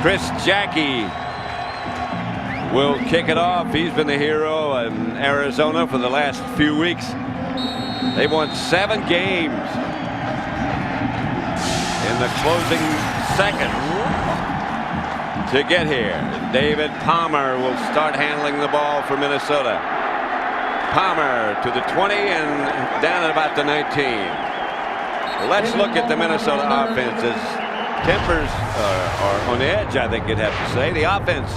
Chris Jackie will kick it off. He's been the hero in Arizona for the last few weeks. They've won 7 games in the closing seconds to get here. David Palmer will start handling the ball for Minnesota. Palmer to the 20 and down at about the 19. Let's look at the Minnesota offenses. Tempers are on edge, I think you'd have to say. The offense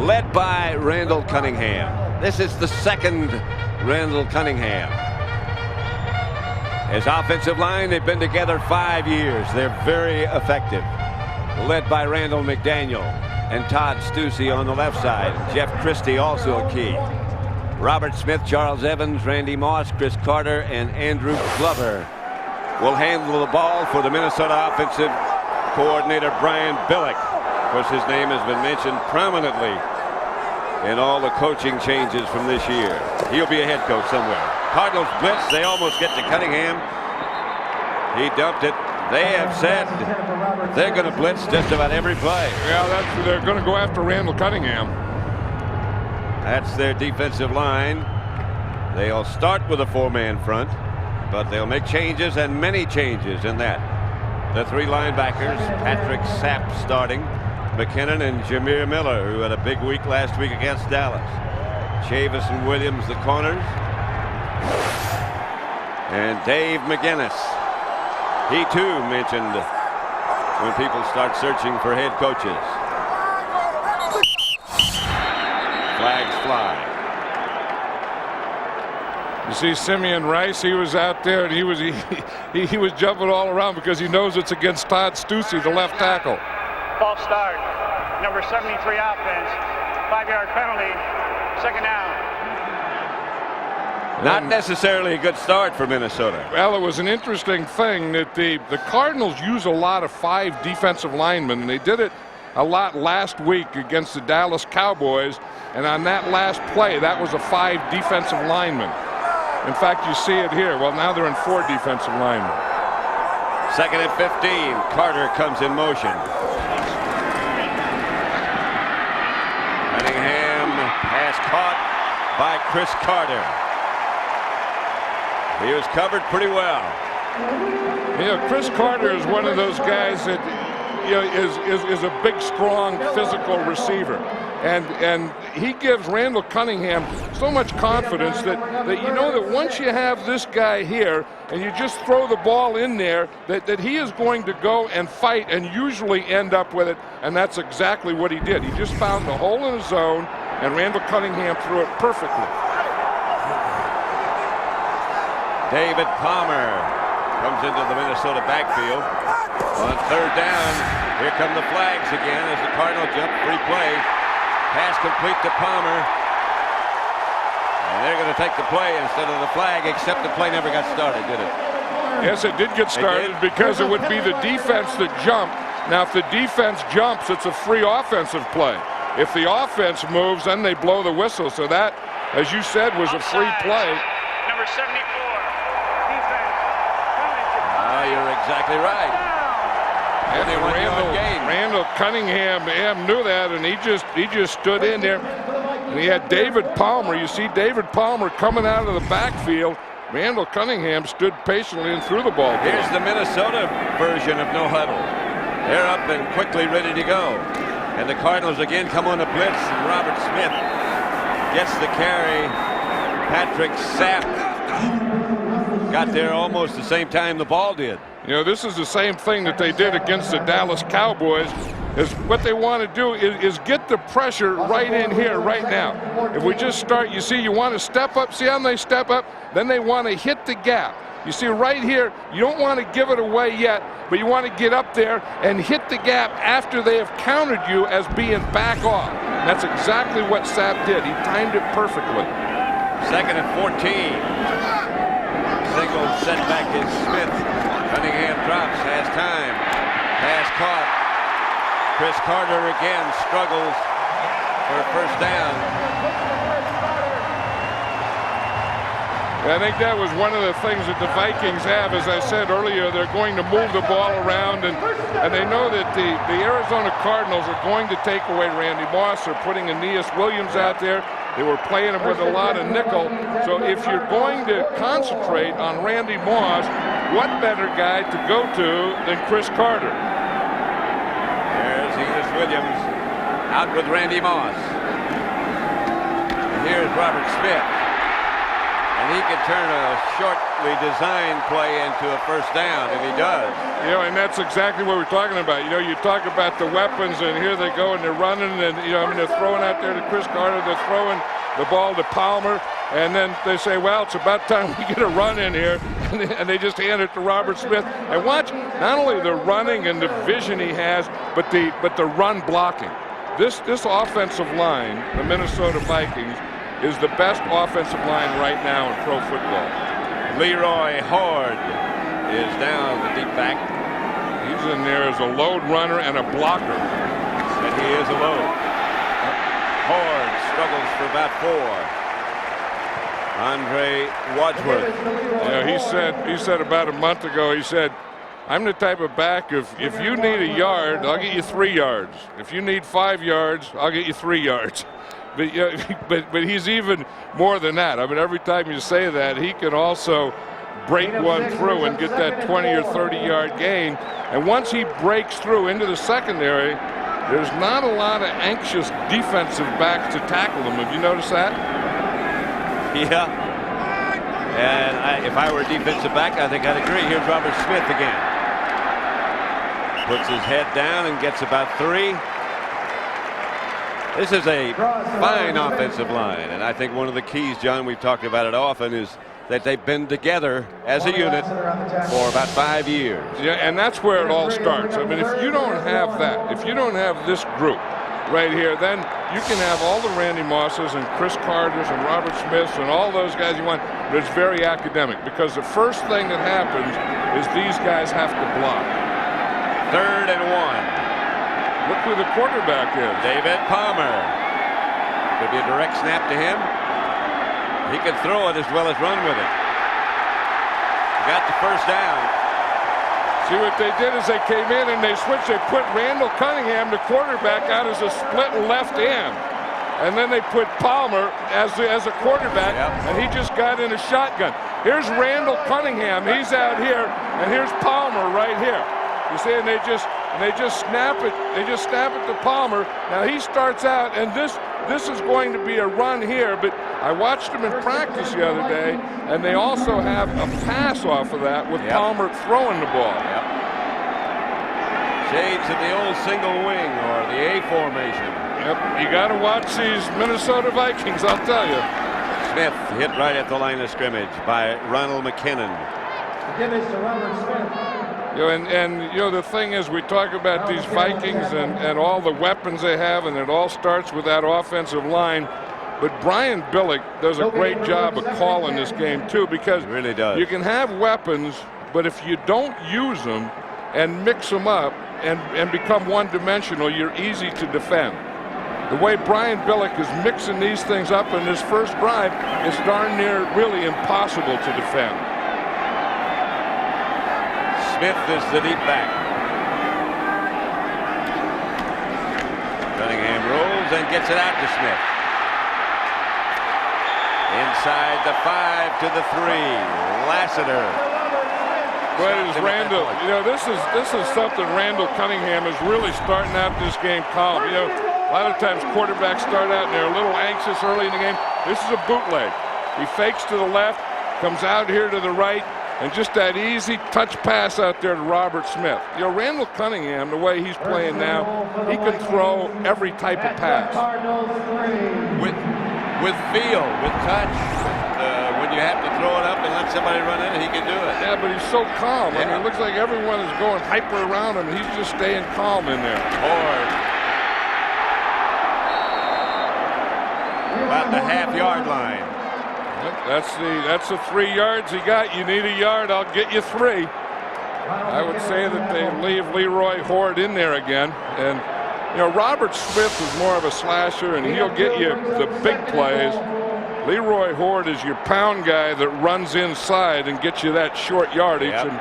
led by Randall Cunningham. This is the second Randall Cunningham. His offensive line, they've been together 5 years. They're very effective. Led by Randall McDaniel and Todd Stussy on the left side. Jeff Christie also a key. Robert Smith, Charles Evans, Randy Moss, Chris Carter, and Andrew Glover will handle the ball for the Minnesota offensive coordinator Brian Billick. Of course, his name has been mentioned prominently in all the coaching changes from this year. He'll be a head coach somewhere. Cardinals blitz. They almost get to Cunningham. He dumped it. They have said they're going to blitz just about every play. Yeah, they're going to go after Randall Cunningham. That's their defensive line. They'll start with a 4-man front, but they'll make changes, and many changes in that. The 3 linebackers, Patrick Sapp starting, McKinnon and Jameer Miller, who had a big week last week against Dallas. Chavis and Williams, the corners. And Dave McGinnis. He too mentioned when people start searching for head coaches. Flags fly. You see Simeon Rice, he was out there and he was jumping all around because he knows it's against Todd Stussy, the left tackle. False start. Number 73 offense. 5-yard penalty. Second down. Not necessarily a good start for Minnesota. Well, it was an interesting thing that the Cardinals use a lot of 5 defensive linemen, and they did it a lot last week against the Dallas Cowboys. And on that last play, that was a 5 defensive lineman. In fact, you see it here. Well, now they're in 4 defensive linemen. Second and 15. Carter comes in motion. Cunningham pass caught by Chris Carter. He was covered pretty well. You know, Chris Carter is one of those guys that is a big, strong, physical receiver. And he gives Randall Cunningham so much confidence that you know that once you have this guy here and you just throw the ball in there, that he is going to go and fight and usually end up with it. And that's exactly what he did. He just found the hole in the zone, and Randall Cunningham threw it perfectly. David Palmer comes into the Minnesota backfield. On 3rd down, here come the flags again as the Cardinal jump, free play. Pass complete to Palmer. And they're going to take the play instead of the flag, except the play never got started, did it? Yes, it did get started because it would be the defense that jumped. Now, if the defense jumps, it's a free offensive play. If the offense moves, then they blow the whistle. So that, as you said, was a free play. Number 74. You're exactly right. And Randall Cunningham knew that, and he just stood in there. And he had David Palmer. You see David Palmer coming out of the backfield. Randall Cunningham stood patiently and threw the ball. Here's the Minnesota version of no huddle. They're up and quickly ready to go. And the Cardinals again come on a blitz, and Robert Smith gets the carry. Patrick Sapp got there almost the same time the ball did. You know, this is the same thing that they did against the Dallas Cowboys. Is what they want to do is get the pressure right in here, right now. If we just start, you see, you want to step up. See how they step up? Then they want to hit the gap. You see right here, you don't want to give it away yet, but you want to get up there and hit the gap after they have counted you as being back off. And that's exactly what Sapp did. He timed it perfectly. 2nd and 14. Single setback is Smith. Cunningham drops, has time. Pass caught. Chris Carter again struggles for a 1st down. I think that was one of the things that the Vikings have. As I said earlier, they're going to move the ball around, and they know that the Arizona Cardinals are going to take away Randy Moss. They're putting Aeneas Williams out there. They were playing him with a lot of nickel. So if you're going to concentrate on Randy Moss, what better guy to go to than Chris Carter? There's Aeneas Williams out with Randy Moss. And here's Robert Smith. And he can turn a shortly designed play into a first down, and he does. You know, and that's exactly what we're talking about. You know, you talk about the weapons, and here they go, and they're running, and, you know, I mean, they're throwing out there to Chris Carter, they're throwing the ball to Palmer, and then they say, well, it's about time we get a run in here, and they just hand it to Robert Smith. And watch, not only the running and the vision he has, but the run blocking. This offensive line, the Minnesota Vikings, is the best offensive line right now in pro football. Leroy Horde is down the deep back. He's in there as a load runner and a blocker. And he is a load. Horde struggles for about 4. Andre Wadsworth. Yeah, he said about a month ago, he said, I'm the type of back, if you need a yard, I'll get you 3 yards. If you need 5 yards, I'll get you 3 yards. But he's even more than that. I mean, every time you say that, he can also break one through and get that 20 or 30-yard gain. And once he breaks through into the secondary, there's not a lot of anxious defensive backs to tackle him. Have you noticed that? Yeah. And if I were a defensive back, I think I'd agree. Here's Robert Smith again. Puts his head down and gets about 3. This is a fine offensive line, and I think one of the keys, John, we've talked about it often, is that they've been together as a unit for about 5 years. Yeah, and that's where it all starts. I mean, if you don't have that, if you don't have this group right here, then you can have all the Randy Mosses and Chris Carters and Robert Smiths and all those guys you want, but it's very academic, because the first thing that happens is these guys have to block. 3rd and 1. Look who the quarterback is. David Palmer. Could be a direct snap to him. He can throw it as well as run with it. Got the first down. See, what they did is they came in and they switched. They put Randall Cunningham, the quarterback, out as a split left end. And then they put Palmer as a quarterback, and he just got in a shotgun. Here's Randall Cunningham. He's out here, and here's Palmer right here. You see, and they just snap it. They just snap it to Palmer. Now he starts out, and this is going to be a run here. But I watched him in practice the other day, and they also have a pass off of that with Palmer throwing the ball. Shades of the old single wing or the A formation. Yep, you got to watch these Minnesota Vikings, I'll tell you. Smith hit right at the line of scrimmage by Ronald McKinnon. Give it to Robert Smith. You know, and you know, the thing is, we talk about these Vikings and all the weapons they have, and it all starts with that offensive line. But Brian Billick does a great job of calling this game too, because he really does. You can have weapons, but if you don't use them and mix them up and become one-dimensional, you're easy to defend. The way Brian Billick is mixing these things up in his first drive, it's darn near really impossible to defend. Smith is the deep back. Cunningham rolls and gets it out to Smith. Inside the 5 to the 3. Lassiter. But as Randall, you know, this is something Randall Cunningham is really starting out this game calm. You know, a lot of times quarterbacks start out and they're a little anxious early in the game. This is a bootleg. He fakes to the left, comes out here to the right, and just that easy touch pass out there to Robert Smith. You know, Randall Cunningham, the way he's playing now, he can throw every type of pass. With feel, with touch. When you have to throw it up and let somebody run in, he can do it. Yeah, but he's so calm. I mean, it looks like everyone is going hyper around him, and he's just staying calm in there. Horde. About the half-yard line. That's the 3 yards he got. You need a yard, I'll get you 3. I would say that they leave Leroy Horde in there again. And, you know, Robert Smith is more of a slasher, and he'll get you the big plays. Leroy Horde is your pound guy that runs inside and gets you that short yardage. Yep. And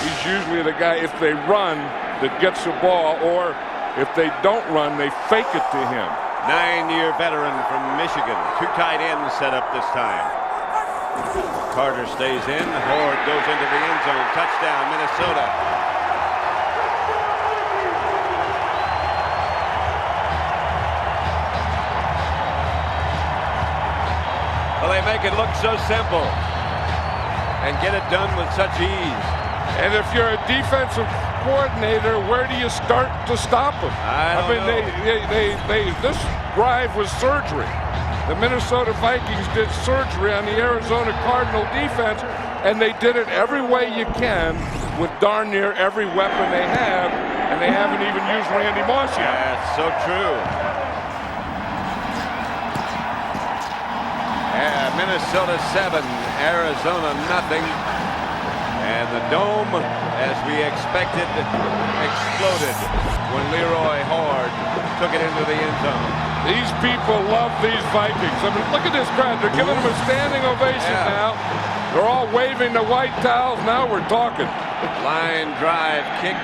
he's usually the guy, if they run, that gets the ball, or if they don't run, they fake it to him. 9-year veteran from Michigan. 2 tight ends set up this time. Carter stays in. Horde goes into the end zone. Touchdown, Minnesota. Well, they make it look so simple and get it done with such ease. And if you're a defensive coordinator, where do you start to stop them? I don't know. This drive was surgery. The Minnesota Vikings did surgery on the Arizona Cardinal defense, and they did it every way you can with darn near every weapon they have, and they haven't even used Randy Moss yet. That's so true. Minnesota 7, Arizona nothing. And the dome, as we expected, exploded when Leroy Horde took it into the end zone. These people love these Vikings. I mean, look at this crowd. They're giving them a standing ovation now. They're all waving the white towels. Now we're talking. Line drive kick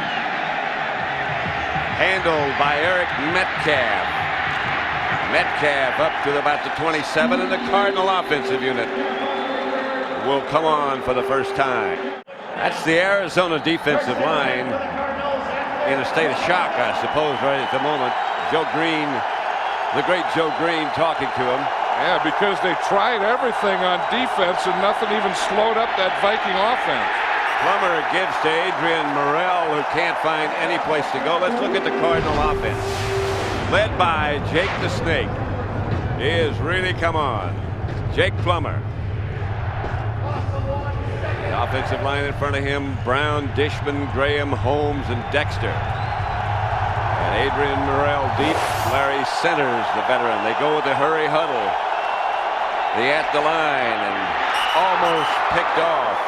handled by Eric Metcalf. Metcalf up to about the 27, and the Cardinal offensive unit will come on for the first time. That's the Arizona defensive line in a state of shock, I suppose, right at the moment. Joe Green, the great Joe Green, talking to him. Yeah, because they tried everything on defense and nothing even slowed up that Viking offense. Plummer gives to Adrian Morrell, who can't find any place to go. Let's look at the Cardinal offense. Led by Jake the Snake. He has really come on. Jake Plummer. The offensive line in front of him, Brown, Dishman, Graham, Holmes, and Dexter. And Adrian Morrell deep. Larry centers the veteran. They go with the hurry huddle. They at the line and almost picked off.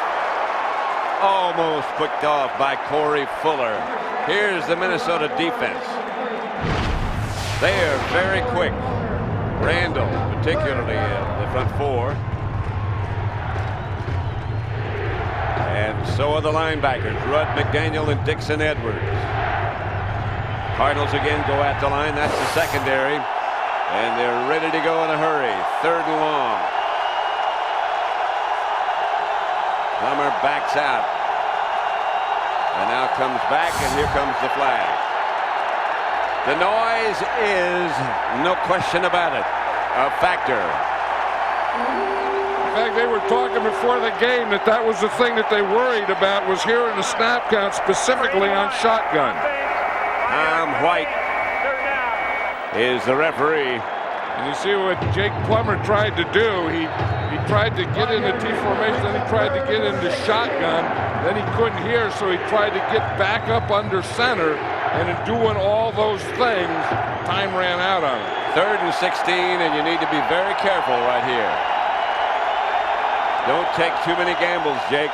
Almost picked off by Corey Fuller. Here's the Minnesota defense. They are very quick. Randall, particularly the front four. And so are the linebackers, Rudd, McDaniel, and Dixon Edwards. Cardinals again go at the line. That's the secondary. And they're ready to go in a hurry. 3rd and long. Plummer backs out. And now comes back, and here comes the flag. The noise is, no question about it, a factor. In fact, they were talking before the game that was the thing that they worried about, was hearing the snap count specifically on shotgun. Tom White is the referee. And you see what Jake Plummer tried to do. He tried to get into T formation, then he tried to get into shotgun. Then he couldn't hear, so he tried to get back up under center. And in doing all those things, time ran out on him. 3rd and 16, and you need to be very careful right here. Don't take too many gambles, Jake.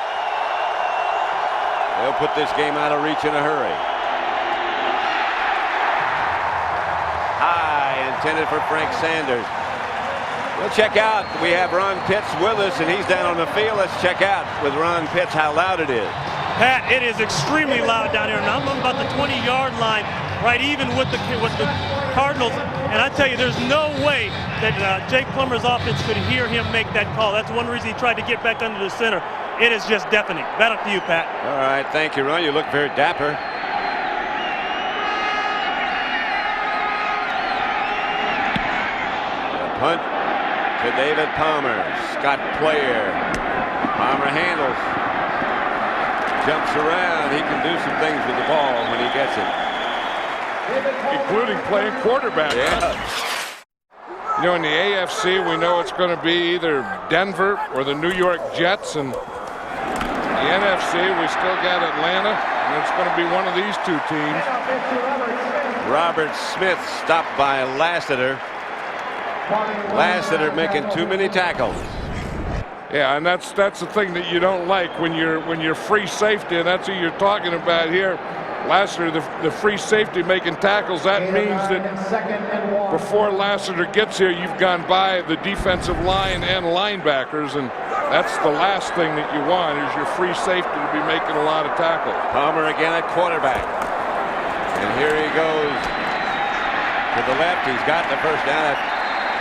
They'll put this game out of reach in a hurry. High, intended for Frank Sanders. We'll check out. We have Ron Pitts with us, and he's down on the field. Let's check out with Ron Pitts how loud it is. Pat, it is extremely loud down here, and I'm about the 20-yard line, right even with the Cardinals. And I tell you, there's no way that Jake Plummer's offense could hear him make that call. That's one reason he tried to get back under the center. It is just deafening. Back up to you, Pat. All right, thank you, Ron. You look very dapper. The punt to David Palmer. Scott Player. Palmer handles. Jumps around. He can do some things with the ball when he gets it. Including playing quarterback. Yeah. You know, in the AFC, we know it's going to be either Denver or the New York Jets. And the NFC, we still got Atlanta. And it's going to be one of these two teams. Robert Smith stopped by Lassiter. Lassiter making too many tackles. Yeah, and that's the thing that you don't like when you're free safety, and that's who you're talking about here. Lassiter, the free safety, making tackles. That means that before Lassiter gets here, you've gone by the defensive line and linebackers, and that's the last thing that you want is your free safety to be making a lot of tackles. Palmer again at quarterback. And here he goes to the left. He's got the first down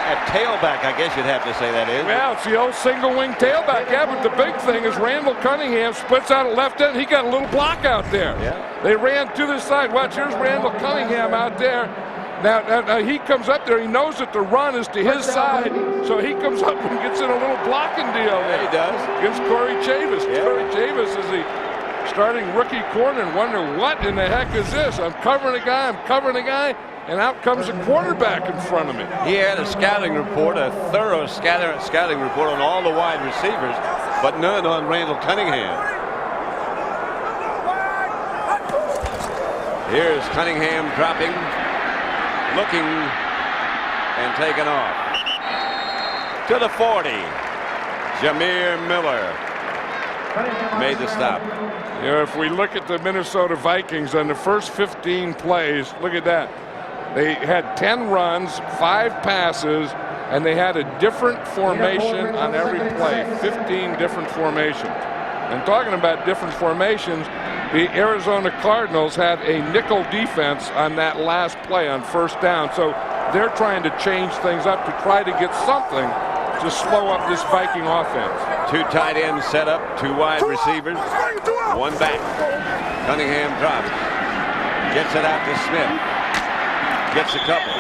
at tailback, I guess you'd have to say that is. Well, it's the old single wing tailback. Yeah, but the big thing is Randall Cunningham splits out at left end. He got a little block out there. Yeah. They ran to the side. Watch, here's Randall Cunningham out there. Now he comes up there. He knows that the run is to his side, so he comes up and gets in a little blocking deal there. Yeah, he does. Against Corey Chavis. Yeah. Corey Chavis is the starting rookie corner and wonder what in the heck is this? I'm covering a guy, and out comes a quarterback in front of me. He had a scouting report, a thorough scouting report on all the wide receivers, but none on Randall Cunningham. Here's Cunningham dropping, looking, and taken off. To the 40. Jameer Miller made the stop. You know, if we look at the Minnesota Vikings on the first 15 plays, look at that. They had 10 runs, 5 passes, and they had a different formation on every play, 15 different formations. And talking about different formations, the Arizona Cardinals had a nickel defense on that last play on first down. So they're trying to change things up to try to get something to slow up this Viking offense. 2 tight ends set up, 2 wide receivers, 1 back. Cunningham drops, gets it out to Smith. Gets a couple.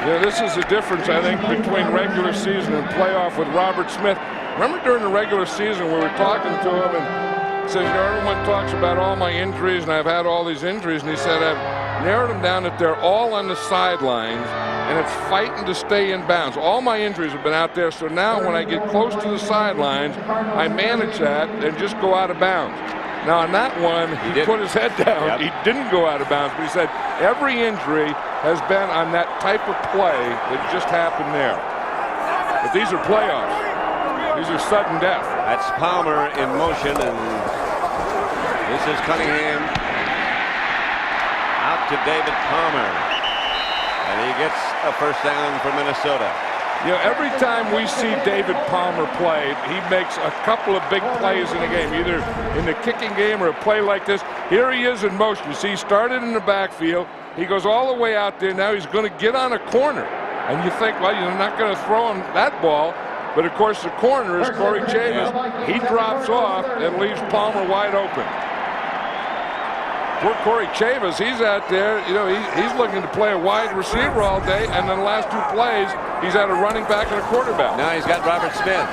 Yeah, this is the difference, I think, between regular season and playoff with Robert Smith. Remember during the regular season we were talking to him and says, you know, everyone talks about all my injuries and I've had all these injuries, and he said I've narrowed them down that they're all on the sidelines and it's fighting to stay in bounds. All my injuries have been out there, so now when I get close to the sidelines, I manage that and just go out of bounds. Now, on that one, he put his head down. Yep. He didn't go out of bounds, but he said every injury has been on that type of play that just happened there. But these are playoffs. These are sudden death. That's Palmer in motion, and this is Cunningham out to David Palmer. And he gets a first down for Minnesota. You know, every time we see David Palmer play, he makes a couple of big plays in the game, either in the kicking game or a play like this. Here he is in motion. You see, he started in the backfield. He goes all the way out there. Now he's going to get on a corner. And you think, well, you're not going to throw him that ball. But, of course, the corner is Corey Chavis. He drops off and leaves Palmer wide open. Poor Corey Chavis, he's out there, you know, he's looking to play a wide receiver all day, and then the last 2 plays, he's had a running back and a quarterback. Now he's got Robert Smith.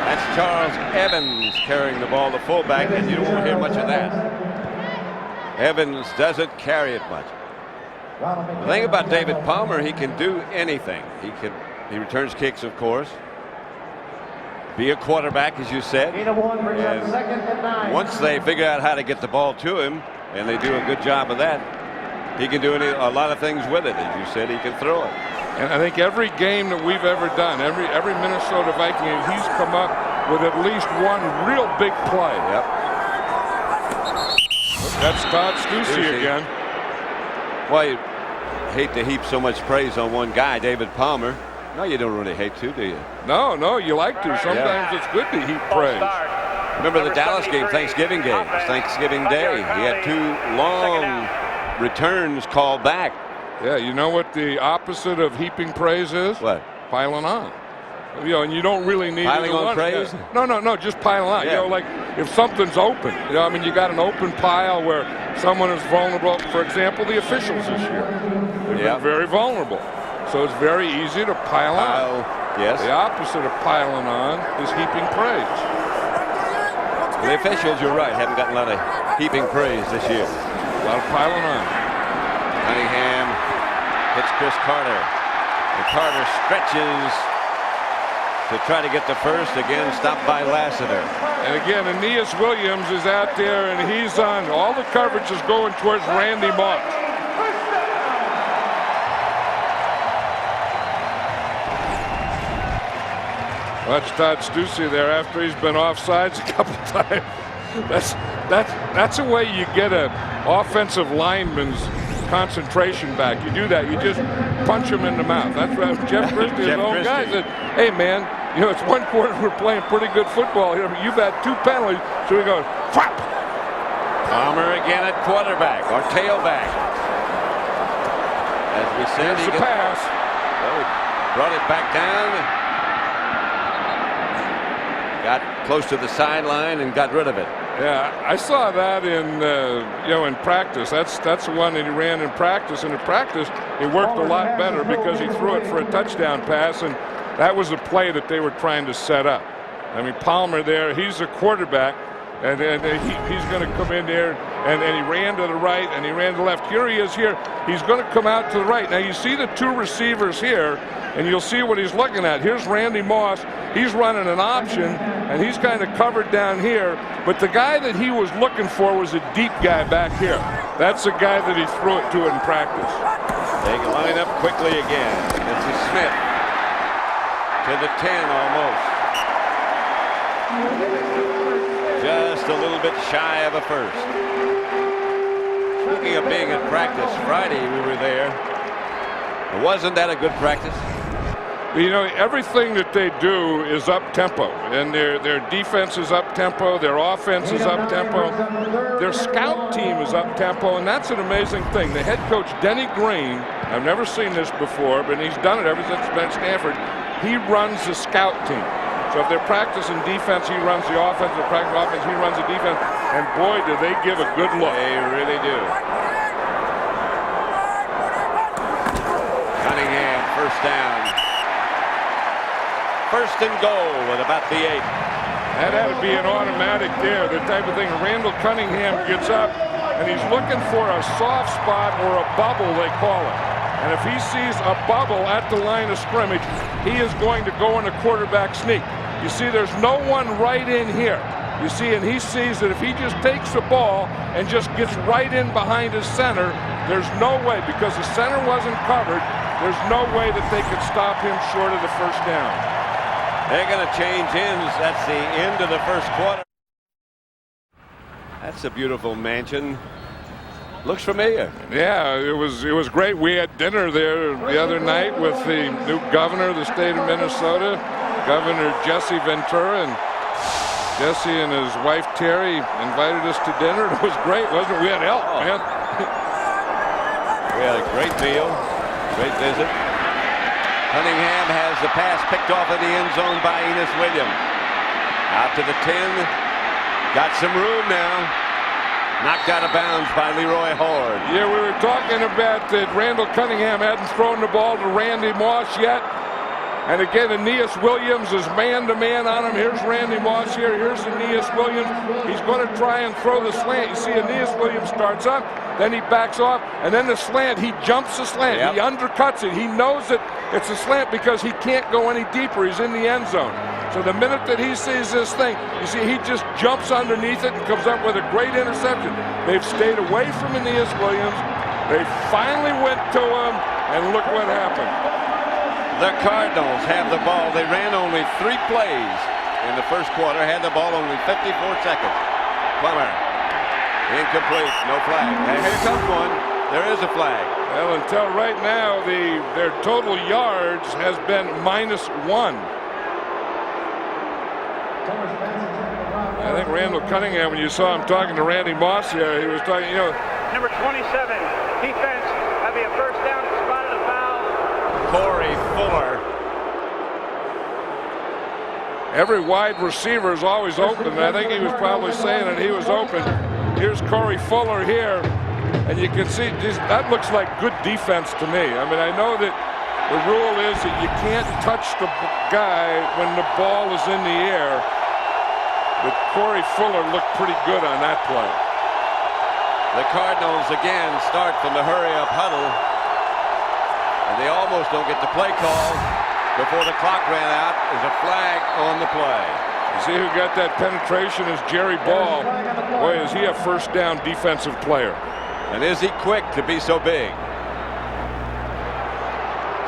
That's Charles Evans carrying the ball, the fullback, and you won't hear much of that. Evans doesn't carry it much. The thing about David Palmer, he can do anything. He returns kicks, of course. Be a quarterback, as you said. And once they figure out how to get the ball to him, and they do a good job of that, he can do a lot of things with it. As you said, he can throw it. And I think every game that we've ever done, every Minnesota Viking game, he's come up with at least one real big play. Yep. That's Todd Stussy again. Well, you hate to heap so much praise on one guy, David Palmer. No, you don't really hate to, do you? No, you like to. Sometimes it's good to heap praise. Remember the Dallas game, Thanksgiving game. It's Thanksgiving Day. He had 2 long returns called back. Yeah, you know what the opposite of heaping praise is? What? Piling on. You know, and you don't really need piling on praise. Yeah. No, just piling on. Yeah. You know, like if something's open. You know, I mean, you got an open pile where someone is vulnerable. For example, the officials this year. They've been very vulnerable. So it's very easy to pile on. Yes. The opposite of piling on is heaping praise. The officials, you're right, haven't gotten a lot of heaping praise this year. A lot of piling on. Cunningham hits Chris Carter. And Carter stretches to try to get the first. Again, stopped by Lassiter. And again, Aeneas Williams is out there, and he's on. All the coverage is going towards Randy Moss. Watch Todd Stussy there after he's been offsides a couple times. That's a way you get an offensive lineman's concentration back. You do that, you just punch him in the mouth. That's what Jeff Christie, his own guy, said, hey man, you know, it's one quarter, we're playing pretty good football here, but you've had 2 penalties. So he goes, whap! Palmer again at quarterback or tailback. As we said, here's the pass. Well, he brought it back down. Got close to the sideline and got rid of it. Yeah, I saw that in in practice. That's the one that he ran in practice. And in practice, it worked a lot better because he threw it for a touchdown pass, and that was the play that they were trying to set up. I mean, Palmer there, he's a quarterback, and he's going to come in there, and he ran to the right and he ran to the left. Here he is here. He's going to come out to the right. Now you see the 2 receivers here, and you'll see what he's looking at. Here's Randy Moss. He's running an option, and he's kind of covered down here. But the guy that he was looking for was a deep guy back here. That's the guy that he threw it to in practice. They can line up quickly again. This is Smith to the 10 almost. Just a little bit shy of a first. Speaking of being at practice, Friday we were there. Wasn't that a good practice? You know, everything that they do is up-tempo, and their defense is up-tempo, their offense is up-tempo, their scout team is up-tempo, and that's an amazing thing. The head coach, Denny Green, I've never seen this before, but he's done it ever since he's been at Stanford. He runs the scout team. So if they're practicing defense, he runs the offense. If they're practicing offense, he runs the defense. And boy, do they give a good look. They really do. Cunningham, first down. First and goal at about the 8. That had to be an automatic there, the type of thing. Randall Cunningham gets up, and he's looking for a soft spot or a bubble, they call it. And if he sees a bubble at the line of scrimmage, he is going to go in a quarterback sneak. You see, there's no one right in here. You see, and he sees that if he just takes the ball and just gets right in behind his center, there's no way, because the center wasn't covered, there's no way that they could stop him short of the first down. They're going to change ends. That's the end of the first quarter. That's a beautiful mansion. Looks familiar. Yeah, it was great. We had dinner there the other night with the new governor of the state of Minnesota, Governor Jesse Ventura, and Jesse and his wife Terry invited us to dinner. It was great, wasn't it? We had elk, man. We had a great meal, great visit. Cunningham has the pass picked off in the end zone by Enos Williams. Out to the 10. Got some room now. Knocked out of bounds by Leroy Horde. Yeah, we were talking about that Randall Cunningham hadn't thrown the ball to Randy Moss yet. And again, Aeneas Williams is man-to-man on him. Here's Randy Moss here. Here's Aeneas Williams. He's going to try and throw the slant. You see Aeneas Williams starts up, then he backs off, and then the slant, he jumps the slant. Yep. He undercuts it. He knows that it's a slant because he can't go any deeper. He's in the end zone. So the minute that he sees this thing, you see he just jumps underneath it and comes up with a great interception. They've stayed away from Aeneas Williams. They finally went to him, and look what happened. The Cardinals have the ball. They ran only 3 plays in the first quarter, had the ball only 54 seconds. Plummer, incomplete, no flag. And here comes one. There is a flag. Well, until right now, their total yards has been -1. I think Randall Cunningham, when you saw him talking to Randy Moss here, he was talking, you know. Number 27, defense, having a first down, spotted a foul. Corey Fuller. Every wide receiver is always open, and I think he was probably saying that he was open. Here's Corey Fuller here, and you can see that looks like good defense to me. I mean, I know that the rule is that you can't touch the guy when the ball is in the air, but Corey Fuller looked pretty good on that play. The Cardinals again start from the hurry-up huddle, and they almost don't get the play call before the clock ran out. There's a flag on the play. You see who got that penetration is Jerry Ball. Boy, is he a first down defensive player. And is he quick to be so big?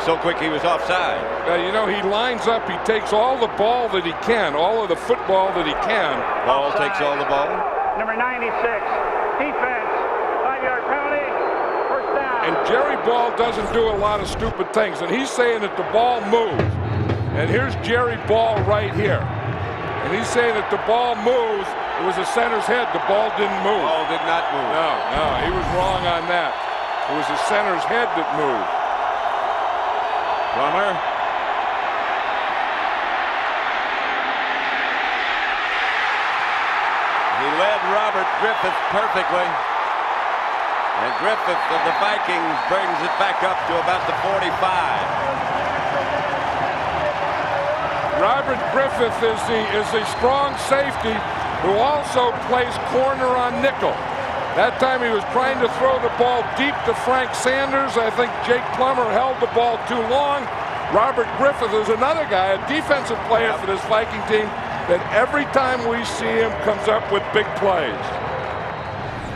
So quick he was offside. You know, he lines up, he takes all the ball that he can, all of the football that he can. Ball takes all the ball. number 96. Defense, 5-yard penalty, first down. And Jerry Ball doesn't do a lot of stupid things, and he's saying that the ball moves. And here's Jerry Ball right here. And he's saying that the ball moves. It was the center's head. The ball didn't move. Ball did not move. No, he was wrong on that. It was the center's head that moved. Plummer. He led Robert Griffith perfectly. And Griffith of the Vikings brings it back up to about the 45. Robert Griffith is a strong safety who also plays corner on nickel. That time he was trying to throw the ball deep to Frank Sanders. I think Jake Plummer held the ball too long. Robert Griffith is another guy, a defensive player for this Viking team, that every time we see him comes up with big plays.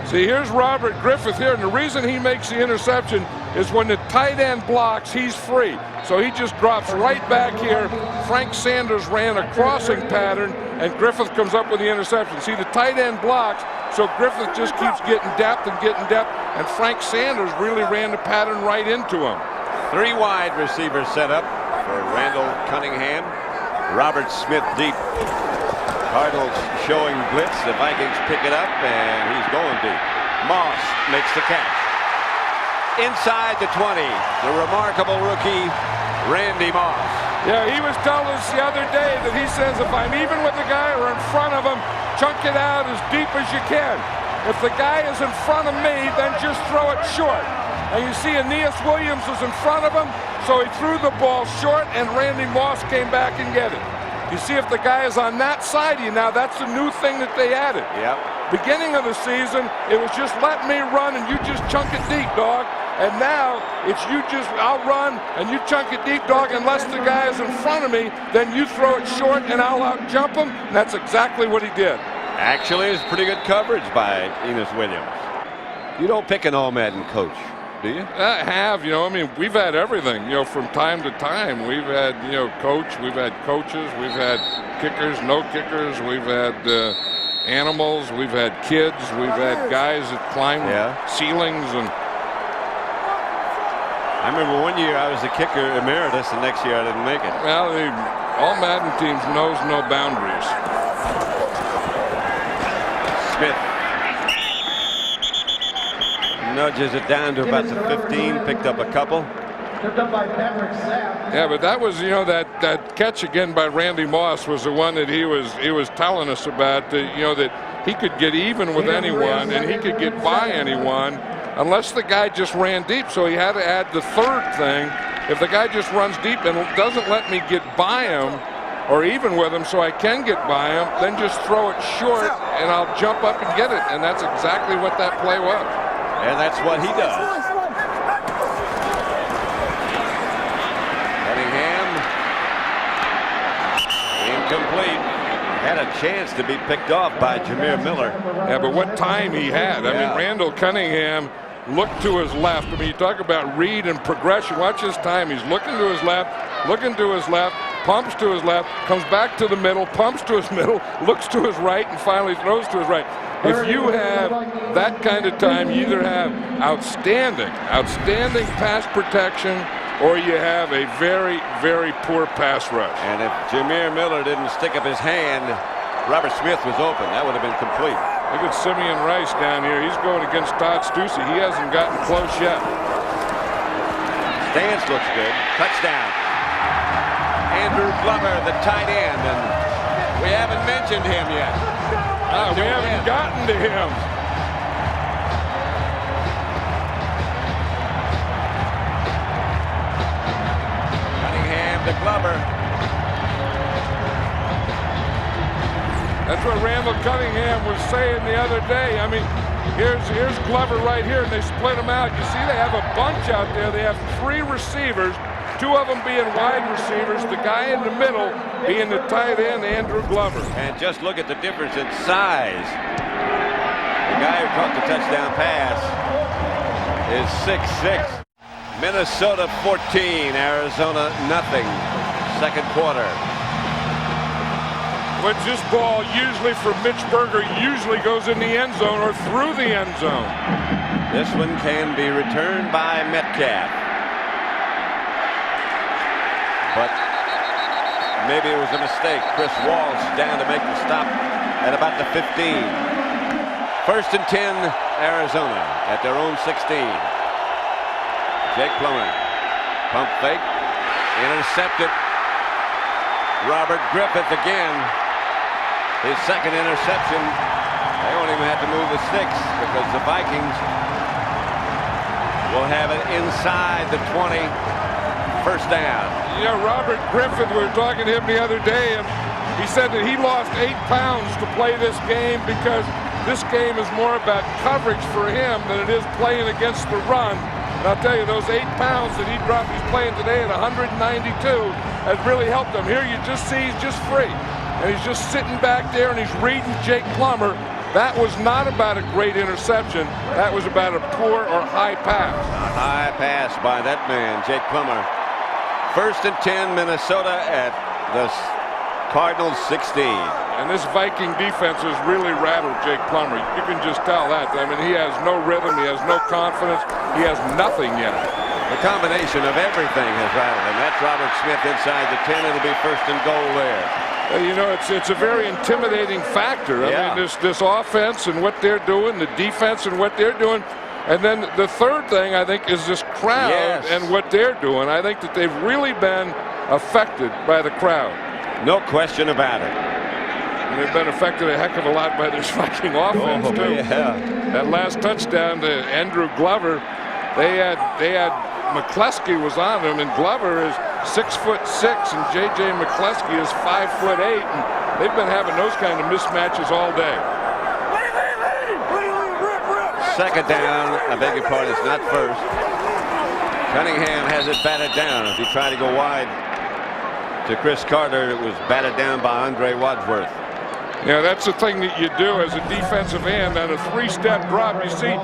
See, here's Robert Griffith here, and the reason he makes the interception is when the tight end blocks, he's free. So he just drops right back here. Frank Sanders ran a crossing pattern, and Griffith comes up with the interception. See, the tight end blocks, so Griffith just keeps getting depth, and Frank Sanders really ran the pattern right into him. 3 wide receivers set up for Randall Cunningham. Robert Smith deep. Cardinals showing blitz. The Vikings pick it up, and he's going deep. Moss makes the catch. Inside the 20, the remarkable rookie, Randy Moss. Yeah, he was telling us the other day that he says if I'm even with the guy or in front of him, chunk it out as deep as you can. If the guy is in front of me, then just throw it short. And you see Aeneas Williams was in front of him, so he threw the ball short, and Randy Moss came back and get it. You see if the guy is on that side of you now, that's the new thing that they added. Yep. Beginning of the season, it was just let me run and you just chunk it deep, dog. And now it's you just, I'll run and you chunk it deep, dog. Unless the guy is in front of me, then you throw it short and I'll out jump him. And that's exactly what he did. Actually, it's pretty good coverage by Aeneas Williams. You don't pick an all-Madden coach, do you? I have, I mean, we've had everything, from time to time. We've had, we've had coaches, we've had kickers, no kickers, we've had animals, we've had kids, we've had guys that climb ceilings. And I remember one year I was the kicker emeritus, and next year I didn't make it. Well, the all-Madden teams knows no boundaries. Smith nudges it down to about the 15, picked up a couple. Yeah, but that was, that catch again by Randy Moss was the one that he was telling us about, that he could get even with anyone and he could get by anyone unless the guy just ran deep. So he had to add the third thing. If the guy just runs deep and doesn't let me get by him or even with him so I can get by him, then just throw it short and I'll jump up and get it. And that's exactly what that play was. And that's what he does. Cunningham. Incomplete. Had a chance to be picked off by Jameer Miller. Yeah, but what time he had. I mean, Randall Cunningham looked to his left. I mean, you talk about read and progression. Watch his time. He's looking to his left, pumps to his left, comes back to the middle, pumps to his middle, looks to his right, and finally throws to his right. If you have that kind of time, you either have outstanding pass protection, or you have a very, very poor pass rush. And if Jameer Miller didn't stick up his hand, Robert Smith was open. That would have been complete. Look at Simeon Rice down here. He's going against Todd Stussy. He hasn't gotten close yet. Stance looks good. Touchdown. Andrew Glover, the tight end, and we haven't mentioned him yet. We haven't gotten to him. Cunningham to Glover. That's what Randall Cunningham was saying the other day. I mean, here's Glover right here, and they split them out. You see they have a bunch out there. They have 3 receivers, 2 of them being wide receivers, the guy in the middle being the tight end, Andrew Glover. And just look at the difference in size. The guy who caught the touchdown pass is 6'6". Minnesota 14, Arizona nothing. Second quarter. But this ball usually for Mitch Berger usually goes in the end zone or through the end zone. This one can be returned by Metcalf. But maybe it was a mistake. Chris Walsh down to make the stop at about the 15. First and 10, Arizona at their own 16. Jake Plummer, pump fake, intercepted. Robert Griffith again. His second interception. They won't even have to move the sticks because the Vikings will have it inside the 20. First down. Yeah, Robert Griffith, we were talking to him the other day, and he said that he lost 8 pounds to play this game because this game is more about coverage for him than it is playing against the run. And I'll tell you, those 8 pounds that he dropped, he's playing today at 192, has really helped him. Here you just see he's just free. And he's just sitting back there and he's reading Jake Plummer. That was not about a great interception. That was about a poor or high pass. A high pass by that man, Jake Plummer. First and 10, Minnesota at the Cardinals 16. And this Viking defense has really rattled Jake Plummer. You can just tell that. I mean, he has no rhythm. He has no confidence. He has nothing yet. The combination of everything has rattled him. That's Robert Smith inside the 10. It'll be first and goal there. You know, it's a very intimidating factor. I mean, this offense and what they're doing, the defense and what they're doing. And then the third thing, I think, is this crowd and what they're doing. I think that they've really been affected by the crowd. No question about it. And they've been affected a heck of a lot by this Viking offense, too. Yeah. That last touchdown to Andrew Glover, they had McCleskey was on him, and Glover is 6'6", and J.J. McCleskey is 5'8", and they've been having those kind of mismatches all day. Second down, I beg your pardon, it's not first. Cunningham has it batted down. If he tried to go wide to Chris Carter, it was batted down by Andre Wadsworth. Yeah, that's the thing that you do as a defensive end on a 3-step drop. You see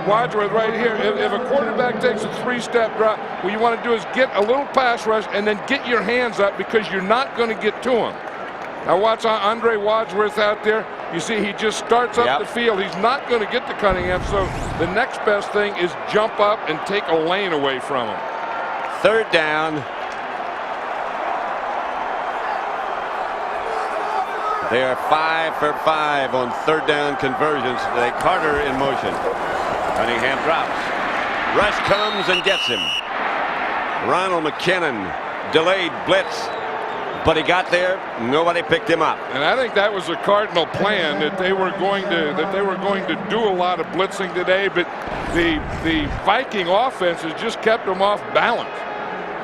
Wadsworth right here. If a quarterback takes a 3-step drop, what you want to do is get a little pass rush and then get your hands up because you're not going to get to him. Now watch Andre Wadsworth out there. You see he just starts up the field. He's not going to get to Cunningham, so the next best thing is jump up and take a lane away from him. Third down. They are 5 for 5 on third down conversions. They Carter in motion. Cunningham drops. Rush comes and gets him. Ronald McKinnon delayed blitz, but he got there. Nobody picked him up. And I think that was a Cardinal plan that they were going to do a lot of blitzing today, but the Viking offense has just kept them off balance.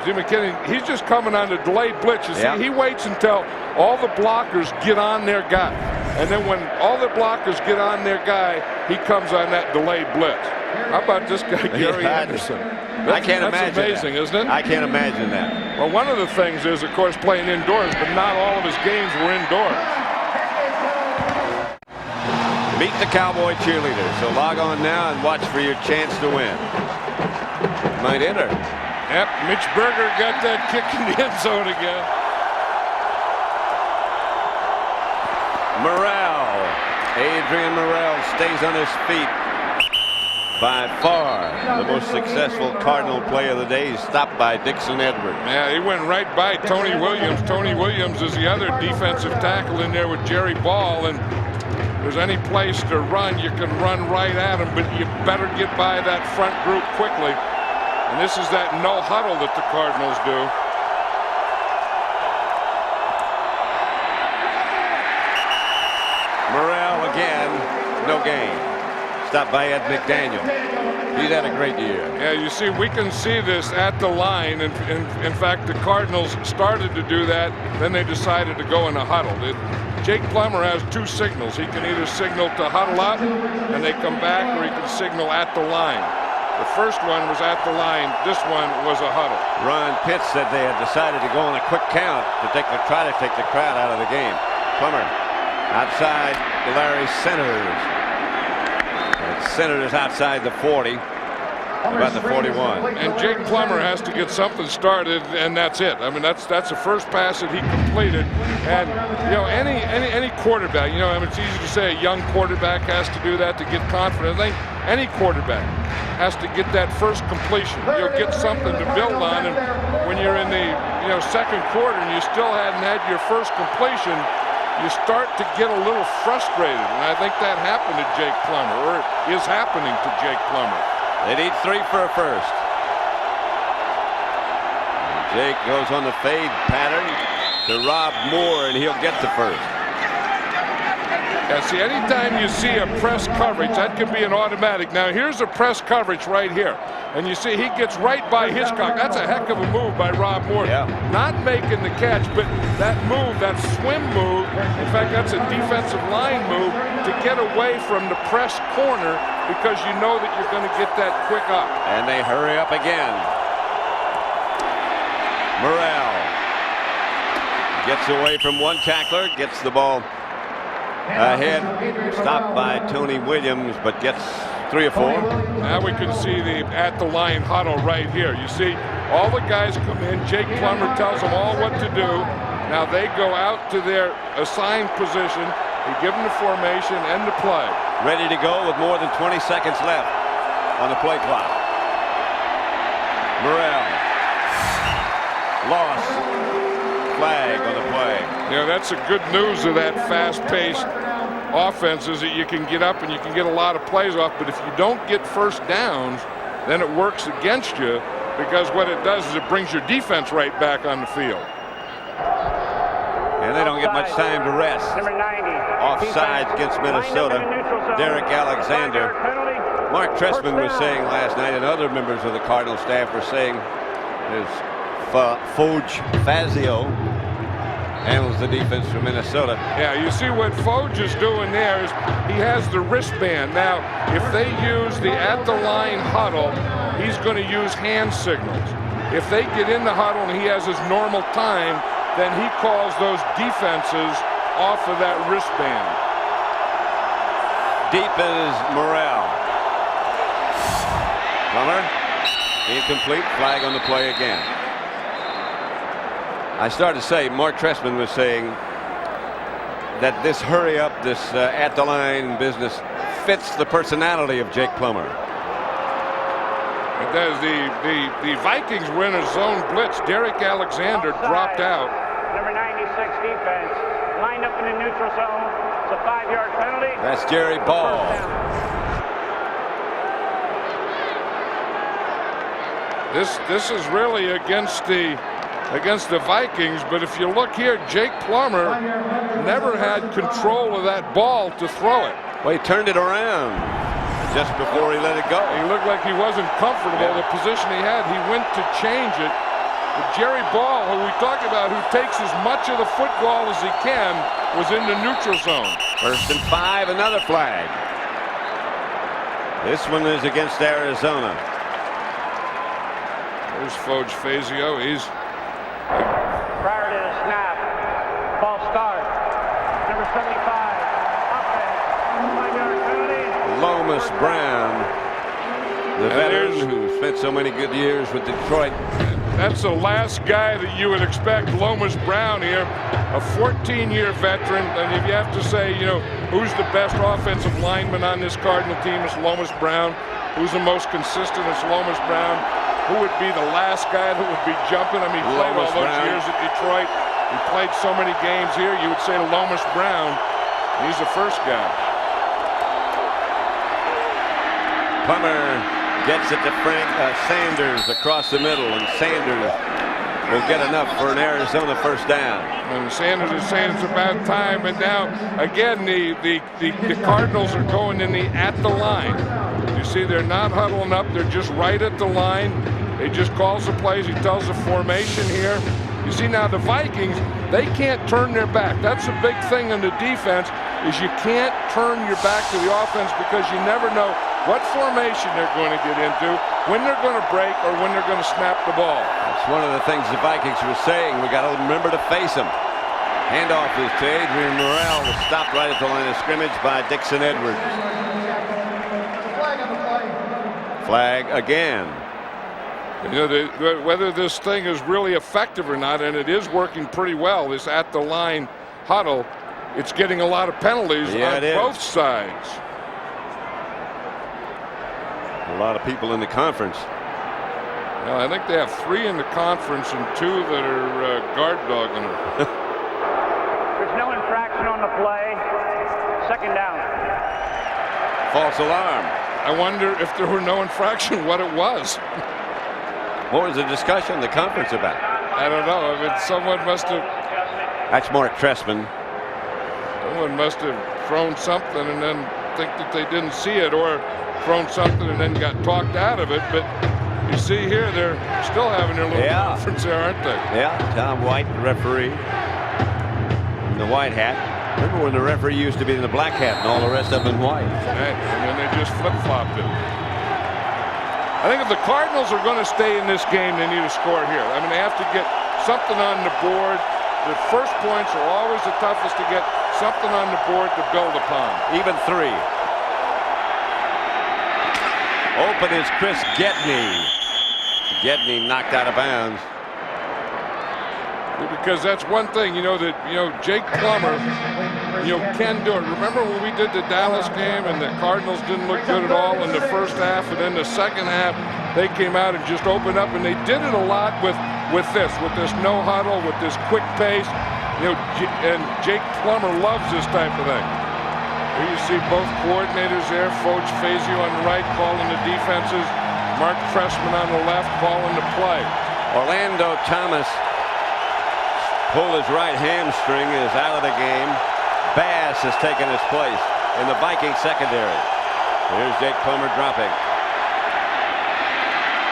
See McKinnon, he's just coming on the delayed blitz. You see, he waits until all the blockers get on their guy. And then when all the blockers get on their guy, he comes on that delayed blitz. How about this guy, Gary Anderson? I can't imagine That's amazing, isn't it? I can't imagine that. Well, one of the things is, of course, playing indoors, but not all of his games were indoors. Meet the Cowboy cheerleaders. So log on now and watch for your chance to win. Might enter. Yep, Mitch Berger got that kick in the end zone again. Morrell. Adrian Morrell stays on his feet. By far the most successful Cardinal play of the day. He's stopped by Dixon Edwards. Yeah, he went right by Tony Williams. Tony Williams is the other defensive tackle in there with Jerry Ball. And if there's any place to run, you can run right at him, but you better get by that front group quickly. And this is that no huddle that the Cardinals do. Morrell again, no gain. Stopped by Ed McDaniel. He's had a great year. Yeah, you see, we can see this at the line. And in fact, the Cardinals started to do that. Then they decided to go in a huddle. Jake Plummer has 2 signals. He can either signal to huddle up and they come back, or he can signal at the line. The first one was at the line. This one was a huddle. Ron Pitts said they had decided to go on a quick count to try to take the crowd out of the game. Plummer outside Larry Senators. Senators outside the 40. about the 41. And Jake Plummer has to get something started, and that's it. I mean, that's the first pass that he completed. And you know, any quarterback, you know, I mean, it's easy to say a young quarterback has to do that to get confident. I think any quarterback has to get that first completion. You'll get something to build on, and when you're in the second quarter and you still hadn't had your first completion, you start to get a little frustrated, and I think that happened to Jake Plummer, or is happening to Jake Plummer. They need 3 for a first. Jake goes on the fade pattern to Rob Moore, and he'll get the first. Yeah, see, anytime you see a press coverage, that could be an automatic. Now, here's a press coverage right here. And you see he gets right by Hitchcock. That's a heck of a move by Rob Moore. Yeah. Not making the catch, but that move, that swim move, in fact, that's a defensive line move to get away from the press corner because you know that you're going to get that quick up. And they hurry up again. Morrell gets away from one tackler, gets the ball ahead, stopped by Tony Williams, but gets 3 or 4. Now we can see the at-the-line huddle right here. You see all the guys come in. Jake Plummer tells them all what to do. Now they go out to their assigned position. They give them the formation and the play. Ready to go with more than 20 seconds left on the play clock. Morrell. Loss. Flag on the play. You know, that's the good news of that fast-paced offense is that you can get up and you can get a lot of plays off, but if you don't get first downs, then it works against you because what it does is it brings your defense right back on the field. And they don't get much time to rest. Number 90. Offsides against Minnesota. Derek Alexander. Mark Trestman was saying last night, and other members of the Cardinal staff were saying, there's Foge Fazio handles the defense for Minnesota. Yeah, you see what Foge is doing there is he has the wristband. Now, if they use the at-the-line huddle, he's going to use hand signals. If they get in the huddle and he has his normal time, then he calls those defenses off of that wristband. Deep is Morrell. Plummer. Incomplete. Flag on the play again. I started to say, Mark Trestman was saying that this hurry up, this at the line business fits the personality of Jake Plummer. It does. The Vikings were in a zone blitz. Derek Alexander dropped out. Number 96 defense lined up in the neutral zone. It's a 5-yard penalty. That's Jerry Ball. This is really against the Vikings, but if you look here, Jake Plummer never had control of that ball to throw it. Well, he turned it around just before he let it go. He looked like he wasn't comfortable. The position he had, he went to change it. But Jerry Ball, who we talked about, who takes as much of the football as he can, was in the neutral zone. 1st and 5, another flag. This one is against Arizona. There's Foge Fazio. He's Prior to the snap, false start. Number 75, offense, 5-yard penalty. Lomas Brown, the veteran who spent so many good years with Detroit. That's the last guy that you would expect, Lomas Brown here, a 14-year veteran. And if you have to say, you know, who's the best offensive lineman on this Cardinal team, it's Lomas Brown. Who's the most consistent, it's Lomas Brown. Who would be the last guy that would be jumping? I mean, he played all those years at Detroit. He played so many games here. You would say Lomas Brown. He's the first guy. Plummer gets it to Sanders across the middle, and Sanders will get enough for an Arizona first down. And Sanders is saying it's about time. And now, again, the Cardinals are going in the at the line. You see, they're not huddling up. They're just right at the line. He just calls the plays. He tells the formation here. You see now the Vikings, they can't turn their back. That's the big thing in the defense is you can't turn your back to the offense because you never know what formation they're going to get into, when they're going to break, or when they're going to snap the ball. That's one of the things the Vikings were saying. We got to remember to face them. Handoff is to Adrian Morrell, was stopped right at the line of scrimmage by Dixon Edwards. Flag again. You know, whether this thing is really effective or not, and it is working pretty well, this at-the-line huddle, it's getting a lot of penalties on both sides. A lot of people in the conference. Well, I think they have 3 in the conference and 2 that are guard dogging them. There's no infraction on the play. Second down. False alarm. I wonder if there were no infraction, what it was. What was the discussion in the conference about? I don't know. I mean, someone must have. That's Mark Trestman. Someone must have thrown something and then think that they didn't see it, or thrown something and then got talked out of it. But you see here, they're still having their little conference there, aren't they? Yeah, Tom White, the referee, in the white hat. Remember when the referee used to be in the black hat and all the rest of them in white? Right, and then they just flip-flopped it. I think if the Cardinals are going to stay in this game, they need to score here. I mean, they have to get something on the board. The first points are always the toughest to get something on the board to build upon. Even 3. Open is Chris Gedney. Gedney knocked out of bounds. Because that's one thing, that Jake Plummer, can do it. Remember when we did the Dallas game and the Cardinals didn't look good at all in the first half, and then the second half they came out and just opened up, and they did it a lot with this no huddle, with this quick pace. And Jake Plummer loves this type of thing. Here you see both coordinators there, Foch Fazio on the right calling the defenses, Mark Trestman on the left calling the play. Orlando Thomas pulled his right hamstring, is out of the game. Bass has taken his place in the Vikings secondary. Here's Jake Plummer dropping.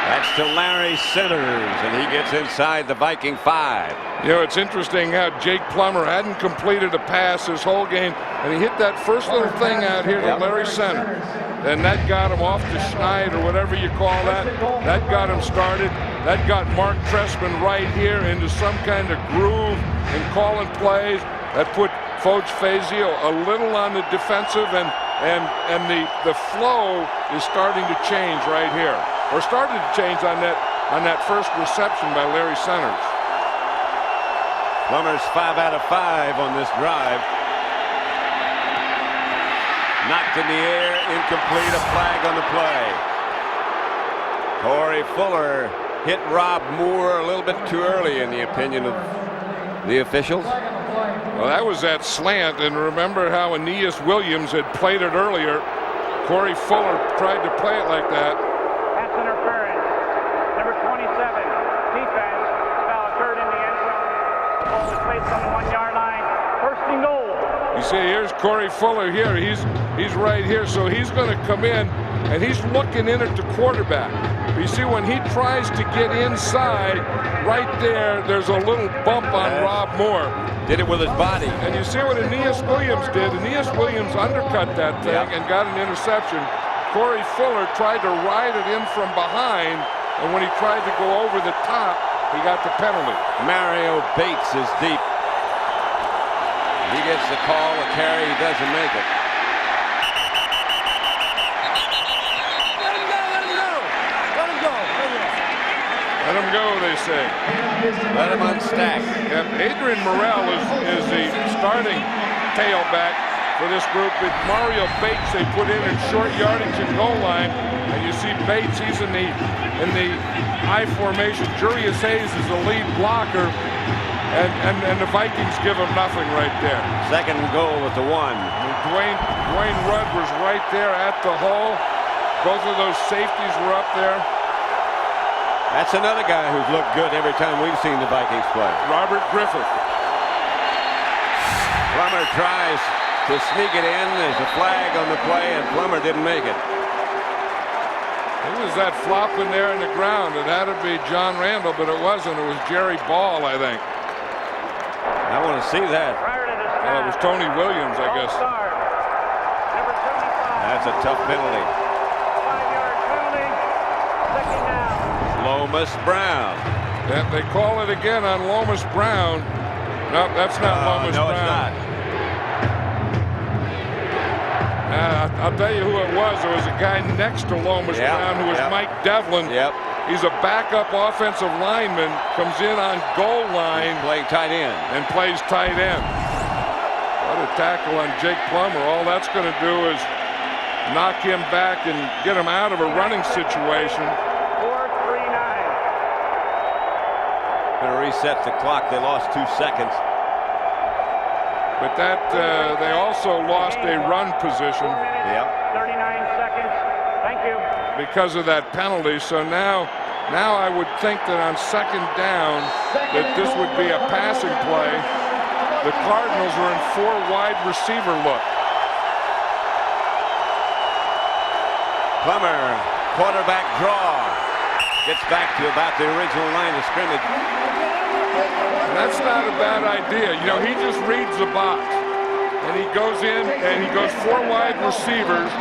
That's to Larry Centers, and he gets inside the Viking 5. It's interesting how Jake Plummer hadn't completed a pass his whole game, and he hit that first little thing out here to Larry Centers. And that got him off the schneid, or whatever you call that. That got him started. That got Mark Trestman right here into some kind of groove and calling plays. That put Foch Fazio a little on the defensive, and the flow is starting to change right here, or started to change on that first reception by Larry Centers. Plummer's 5 out of 5 on this drive. Knocked in the air, incomplete, a flag on the play. Corey Fuller hit Rob Moore a little bit too early, in the opinion of the officials. Well, that was that slant, and remember how Aeneas Williams had played it earlier. Corey Fuller tried to play it like that. Pass interference. Number 27, defense. Foul occurred in the end zone. The ball was placed on the 1-yard line. First and goal. You see, here's Corey Fuller here. He's right here, so he's going to come in, and he's looking in at the quarterback. But you see, when he tries to get inside, right there's a little bump on Rob Moore. Did it with his body. And you see what Aeneas Williams did. Aeneas Williams undercut that thing and got an interception. Corey Fuller tried to ride it in from behind, and when he tried to go over the top, he got the penalty. Mario Bates is deep. He gets the call, a carry, he doesn't make it. Let him go, they say. Let him unstack. Yep. Adrian Morrell is the starting tailback for this group. But Mario Bates they put in short yardage and goal line, and you see Bates, he's in the I formation. Jurius Hayes is the lead blocker, and the Vikings give him nothing right there. Second and goal at the 1. Dwayne Rudd was right there at the hole. Both of those safeties were up there. That's another guy who's looked good every time we've seen the Vikings play. Robert Griffith. Plummer tries to sneak it in. There's a flag on the play, and Plummer didn't make it. Who was that flopping there in the ground? It had to be John Randall, but it wasn't. It was Jerry Ball, I think. I want to see that. Well, it was Tony Williams, I guess. Number 75. That's a tough penalty. 5-yard penalty. Second down. Lomas Brown. Yeah, they call it again on Lomas Brown. No, that's not Lomas no, Brown. it's not. I'll tell you who it was. There was a guy next to Lomas Brown who was Mike Devlin. Yep. He's a backup offensive lineman, comes in on goal line. Playing tight end. And plays tight end. What a tackle on Jake Plummer. All that's going to do is knock him back and get him out of a running situation. 4-3-9. Going to reset the clock. They lost 2 seconds. But that they also lost a run position. 39 seconds. Thank you. Because of that penalty. So now I would think that on second down that this would be a passing play. The Cardinals are in 4 wide receiver look. Plummer, quarterback draw. Gets back to about the original line of scrimmage. That's not a bad idea. You know, he just reads the box. And he goes in and he goes 4 wide receivers.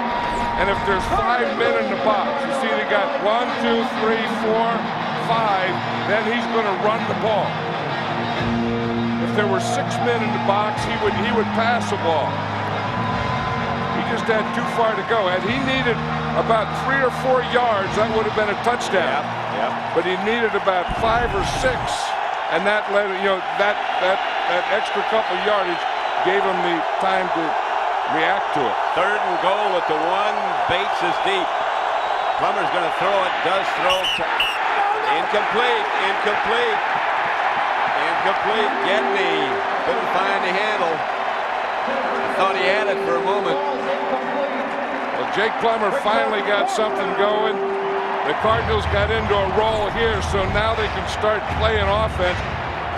And if there's 5 men in the box, you see they got 1, 2, 3, 4, 5, then he's going to run the ball. If there were 6 men in the box, he would pass the ball. He just had too far to go. Had he needed about 3 or 4 yards, that would have been a touchdown. But he needed about 5 or 6, and that led, you know, that extra couple yardage gave him the time to react to it. 3rd and goal at the 1. Bates is deep. Plummer's going to throw it. Does throw. Incomplete. Incomplete. Incomplete. Gedney couldn't find the handle. I thought he had it for a moment. Well, Jake Plummer finally got something going. The Cardinals got into a roll here, so now they can start playing offense.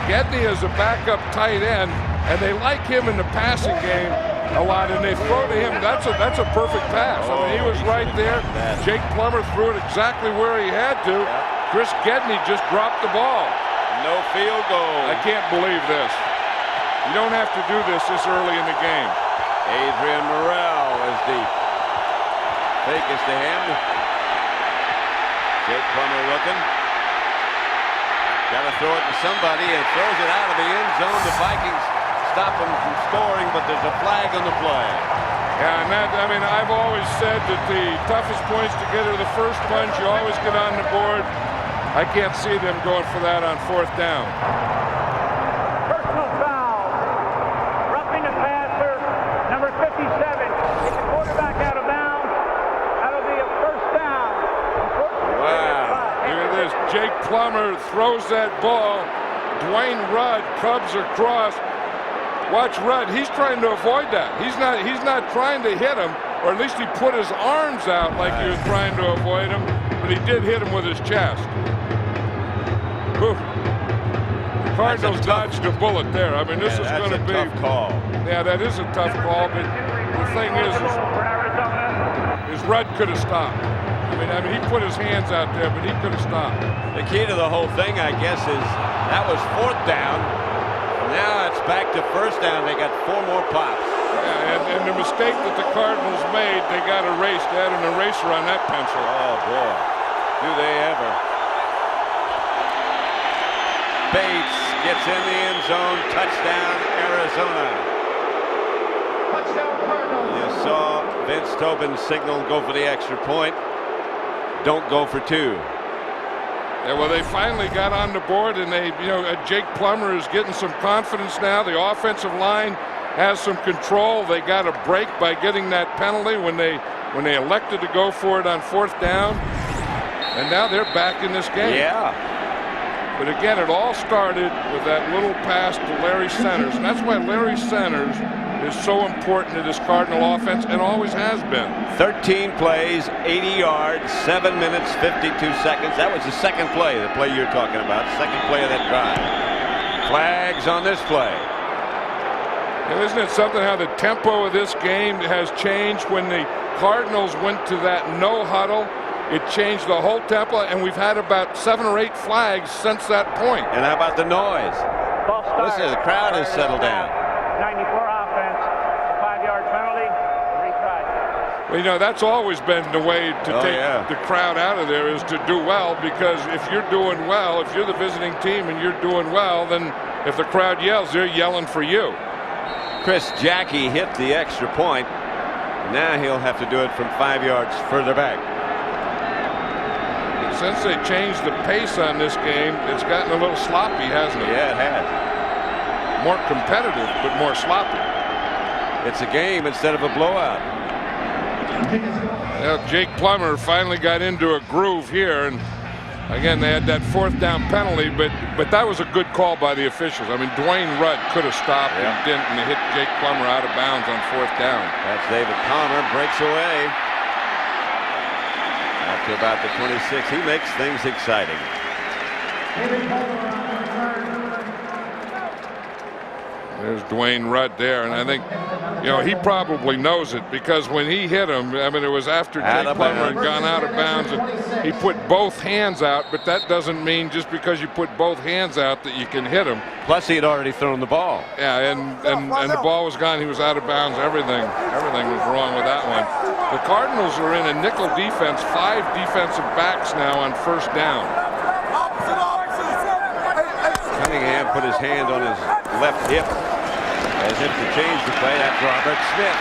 Gedney is a backup tight end, and they like him in the passing game a lot, and they throw to him. That's a perfect pass. I mean, he was right there. Jake Plummer threw it exactly where he had to. Chris Gedney just dropped the ball. No field goal. I can't believe this. You don't have to do this early in the game. Adrian Morrell is deep. Fake is to him. Jake Plummer looking. Got to throw it to somebody and throws it out of the end zone. The Vikings stop them from scoring, but there's a flag on the play. Yeah, and that, I mean, I've always said that the toughest points to get are the first ones. You always get on the board. I can't see them going for that on 4th down. Personal foul. Roughing the passer, number 57. Get the quarterback out of bounds. That'll be a 1st down. Wow. Look at this. Jake Plummer throws that ball. Dwayne Rudd cubs across. Watch Rudd. He's trying to avoid that. He's not trying to hit him, or at least he put his arms out like he was trying to avoid him, but he did hit him with his chest. Oof. The Cardinals dodged a bullet there. I mean, this is going to be a tough call. Yeah, that is a tough call, but the thing is Rudd could have stopped. I mean, he put his hands out there, but he could have stopped. The key to the whole thing, I guess, is that was 4th down. Now it's back to 1st down. They got 4 more pops. Yeah, and the mistake that the Cardinals made, they got erased. They had an eraser on that pencil. Oh, boy. Do they ever. Bates gets in the end zone. Touchdown, Arizona. Touchdown, Cardinals. You saw Vince Tobin's signal go for the extra point. Don't go for 2. Yeah, well, they finally got on the board, and Jake Plummer is getting some confidence now. The offensive line has some control. They got a break by getting that penalty when they elected to go for it on 4th down, and now they're back in this game. Yeah. But again, it all started with that little pass to Larry Centers, and that's why Larry Centers is so important to this Cardinal offense and always has been. 13 plays, 80 yards, 7 minutes, 52 seconds. That was the second play, the play you're talking about, second play of that drive. Flags on this play. And isn't it something how the tempo of this game has changed? When the Cardinals went to that no huddle, it changed the whole tempo, and we've had about 7 or 8 flags since that point. And how about the noise? Listen, the crowd has settled down. 94 offense, 5-yard penalty, retry. Well, you know, that's always been the way to take the crowd out of there, is to do well, because if you're doing well, if you're the visiting team and you're doing well, then if the crowd yells, they're yelling for you. Chris Jackie hit the extra point. Now he'll have to do it from 5 yards further back. Since they changed the pace on this game, it's gotten a little sloppy, hasn't it? Yeah, it has. More competitive, but more sloppy. It's a game instead of a blowout. Well, Jake Plummer finally got into a groove here, and again they had that 4th down penalty, but that was a good call by the officials. I mean, Dwayne Rudd could have stopped and didn't, and they hit Jake Plummer out of bounds on 4th down. That's David Palmer, breaks away. Up to about the 26. He makes things exciting. There's Dwayne Rudd there, and I think, you know, he probably knows it, because when he hit him, I mean, it was after Jake Plummer had gone out of bounds, and he put both hands out, but that doesn't mean just because you put both hands out that you can hit him. Plus, he had already thrown the ball. Yeah, and the ball was gone. He was out of bounds. Everything was wrong with that one. The Cardinals are in a nickel defense, 5 defensive backs now on 1st down. Cunningham put his hand on his left hip as if to change the play. That's Robert Smith.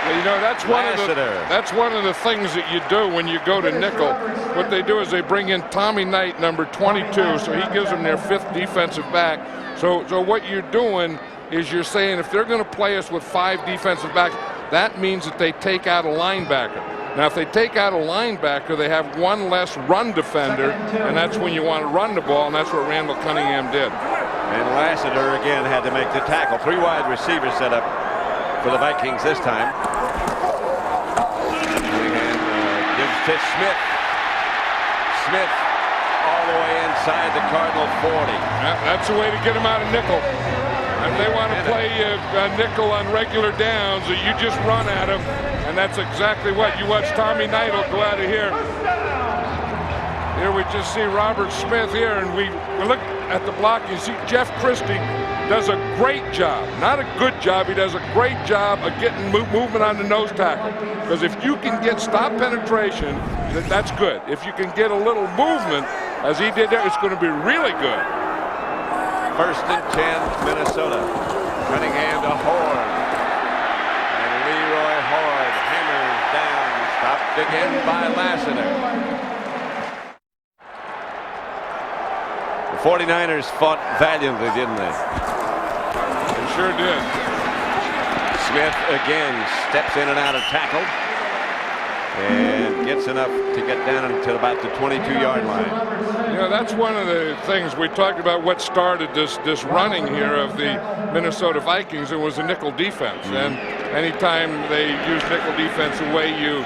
Well, you know, that's one of the things that you do when you go to nickel. What they do is they bring in Tommy Knight, number 22, so he gives them their 5th defensive back. So what you're doing is you're saying if they're going to play us with 5 defensive backs, that means that they take out a linebacker. Now, if they take out a linebacker, they have 1 less run defender, and that's when you want to run the ball, and that's what Randall Cunningham did. And Lassiter again had to make the tackle. 3 wide receivers set up for the Vikings this time. Cunningham gives to Smith. Smith all the way inside the Cardinal 40. That's the way to get him out of nickel. If they want to play nickel on regular downs, you just run at him, and that's exactly what you watch. Tommy Knight will go out of here. Here we just see Robert Smith here, and we look at the block. You see Jeff Christie does a great job, not a good job. He does a great job of getting movement on the nose tackle. Because if you can get stop penetration, that's good. If you can get a little movement, as he did there, it's going to be really good. 1st and 10, Minnesota. Cunningham to Horde. And Leroy Horde hammers down. Stopped again by Lassiter. The 49ers fought valiantly, didn't they? They sure did. Smith again steps in and out of tackle. And gets enough to get down to about the 22-yard line. You know, that's one of the things we talked about. What started this running here of the Minnesota Vikings, it was a nickel defense. And anytime they use nickel defense, the way you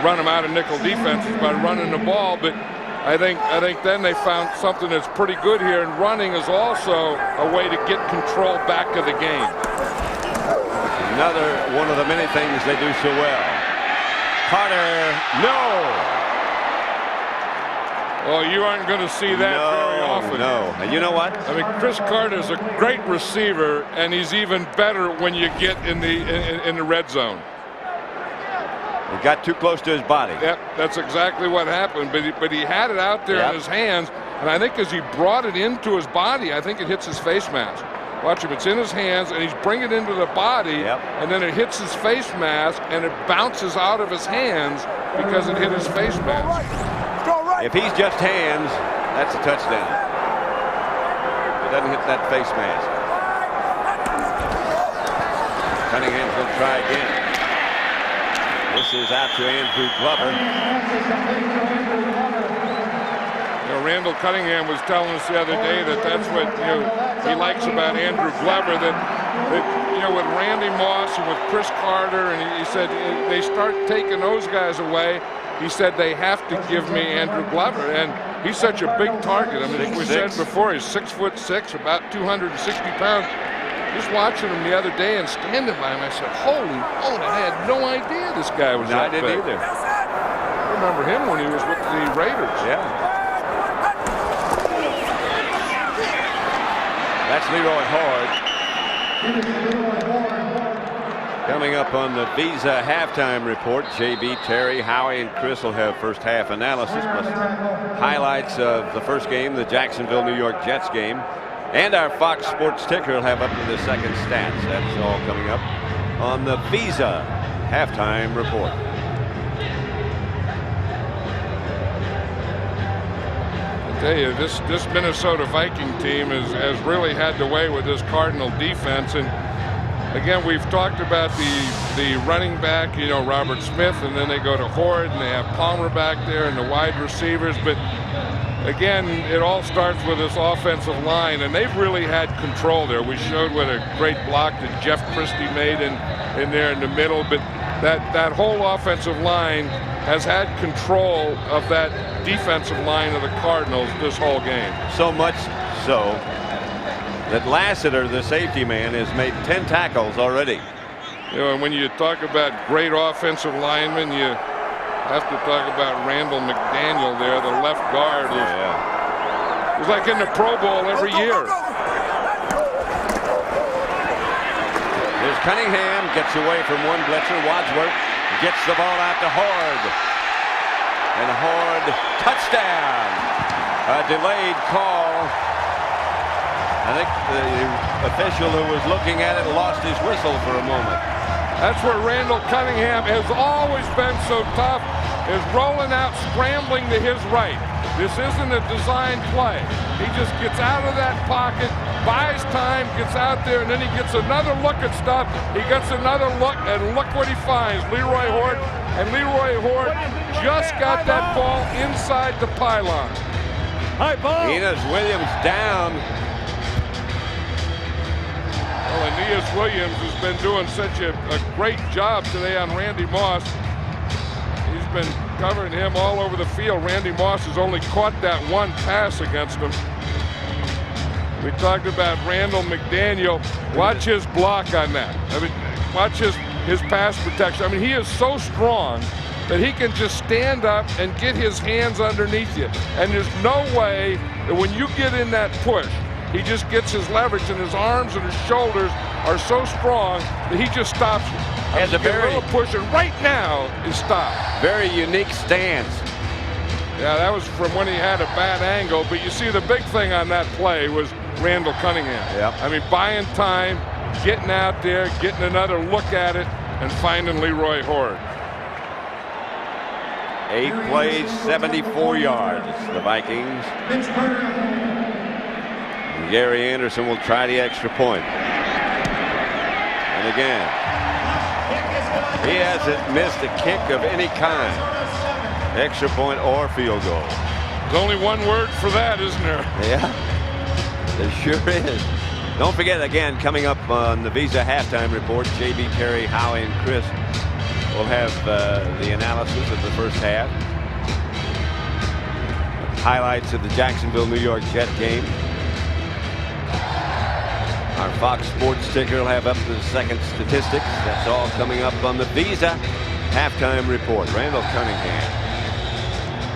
run them out of nickel defense is by running the ball. But I think then they found something that's pretty good here, and running is also a way to get control back of the game. Another one of the many things they do so well. Carter, no. Well, you aren't going to see that very often. No, and you know what? I mean, Chris Carter is a great receiver, and he's even better when you get in the red zone. He got too close to his body. Yep, that's exactly what happened. But he had it out there in his hands, and I think as he brought it into his body, I think it hits his face mask. Watch him, it's in his hands, and he's bringing it into the body, and then it hits his face mask, and it bounces out of his hands because it hit his face mask. If he's just hands, that's a touchdown. It doesn't hit that face mask. Cunningham's going to try again. This is out to Andrew Glover. Randall Cunningham was telling us the other day that that's what he likes about Andrew Glover, that with Randy Moss and with Chris Carter, and he said they start taking those guys away. He said they have to give me Andrew Glover, and he's such a big target. I mean, as we said before, he's 6'6", about 260 pounds. Just watching him the other day and standing by him, I said, "Holy moly! I had no idea this guy was that big." I didn't either. I remember him when he was with the Raiders. Yeah. That's Leroy Horde. Coming up on the Visa halftime report, JB, Terry, Howie, and Chris will have first half analysis plus highlights of the first game, the Jacksonville, New York Jets game, and our Fox Sports ticker will have up to the second stats. That's all coming up on the Visa halftime report. I tell you, this Minnesota Viking team has really had the way with this Cardinal defense. And again, we've talked about the running back, you know, Robert Smith, and then they go to Horde, and they have Palmer back there and the wide receivers. But again, it all starts with this offensive line, and they've really had control there. We showed what a great block that Jeff Christie made in there in the middle, but that whole offensive line has had control of that defensive line of the Cardinals this whole game. So much so that Lassiter, the safety man, has made 10 tackles already. You know, and when you talk about great offensive linemen, you have to talk about Randall McDaniel there, the left guard. He's like in the Pro Bowl every year. Here's Cunningham, gets away from one blitzer. Wadsworth gets the ball out to Horde. And Horde, touchdown. A delayed call. I think the official who was looking at it lost his whistle for a moment. That's where Randall Cunningham has always been so tough, is rolling out, scrambling to his right. This isn't a design play. He just gets out of that pocket, buys time, gets out there, and then he gets another look at stuff. He gets another look, and look what he finds. Leroy Horde, and Leroy Horde just got that ball inside the pylon. High ball. Enos Williams down. Well, Aeneas Williams has been doing such a great job today on Randy Moss. He's been covering him all over the field. Randy Moss has only caught that one pass against him. We talked about Randall McDaniel. Watch his block on that. I mean, watch his pass protection. I mean, he is so strong that he can just stand up and get his hands underneath you. And there's no way that when you get in that push, he just gets his leverage, and his arms and his shoulders are so strong that he just stops you. Has a very little push, and right now is stopped. Very unique stance. Yeah, that was from when he had a bad angle. But you see, the big thing on that play was Randall Cunningham. Yep. I mean, buying time, getting out there, getting another look at it, and finding Leroy Horde. 8 plays, 74 yards. The Vikings. And Gary Anderson will try the extra point. And again, he hasn't missed a kick of any kind. Extra point or field goal. There's only one word for that, isn't there? Yeah, there sure is. Don't forget, again, coming up on the Visa halftime report, J.B. Terry, Howie, and Chris will have the analysis of the first half. Highlights of the Jacksonville, New York Jet game. Our Fox Sports ticker will have up to the second statistics. That's all coming up on the Visa halftime report. Randall Cunningham.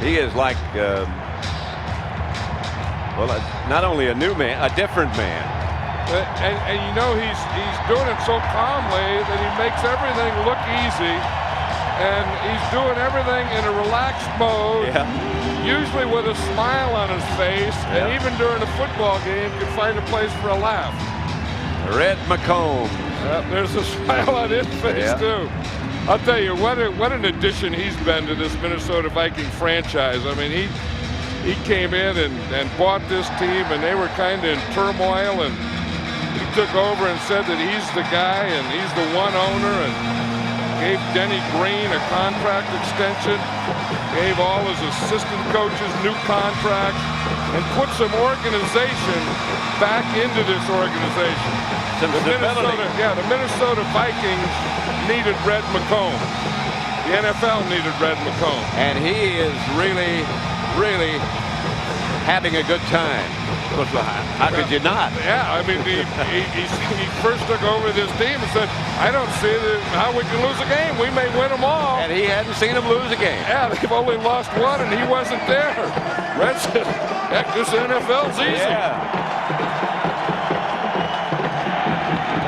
He is like, well, not only a new man, a different man. And you know, he's doing it so calmly that he makes everything look easy. And he's doing everything in a relaxed mode. Yeah. Usually with a smile on his face. Yeah. And even during a football game, can find a place for a laugh. Red McCombs. There's a smile on his face, Yeah. too. I'll tell you, what an addition he's been to this Minnesota Viking franchise. I mean, he came in and bought this team, and they were kind of in turmoil, and he took over and said that he's the guy and he's the one owner, and gave Denny Green a contract extension, gave all his assistant coaches new contracts, and put some organization back into this organization. Some stability. The Minnesota Vikings needed Red McComb. The NFL needed Red McComb. And he is really, really having a good time. How could you not? Yeah, I mean, he first took over this team and said, I don't see how we can lose a game. We may win them all. And he hadn't seen him lose a game. Yeah, they've only lost one, and he wasn't there. Red said, heck, this NFL's easy. Yeah.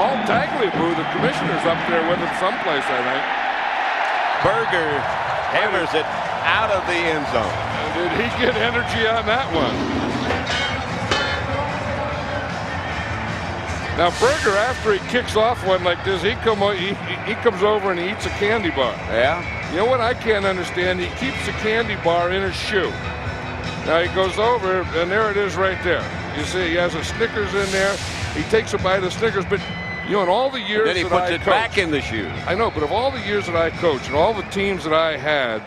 Paul Tagliabue, the commissioner's up there with him someplace, I think. Berger hammers it out of the end zone. Did he get energy on that one? Now Berger, after he kicks off one like this, he comes over and he eats a candy bar. Yeah. You know what I can't understand? He keeps the candy bar in his shoe. Now he goes over, and there it is right there. You see, he has a Snickers in there. He takes a bite of Snickers, but you know, in all the years Then he that puts I it coached, back in the shoe. I know, but of all the years that I coached and all the teams that I had,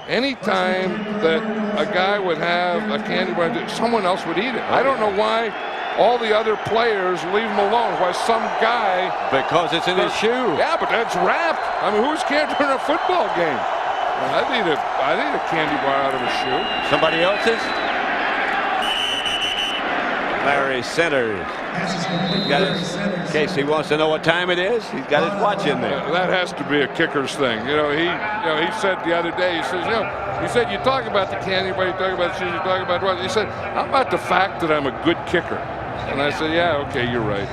any time that a guy would have a candy bar, someone else would eat it. I don't know why all the other players leave him alone. Why some guy... Because it's in his shoe. Yeah, but that's wrapped. I mean, who's can't turn a football game? I need a candy bar out of a shoe. Somebody else's? Larry Centers. He's got his, in case he wants to know what time it is, he's got his watch in there. That has to be a kicker's thing. He said the other day, he says, he said, you talk about the candy bar, you talk about shoes, you talk about what? He said, how about the fact that I'm a good kicker? And I said, yeah, okay, you're right.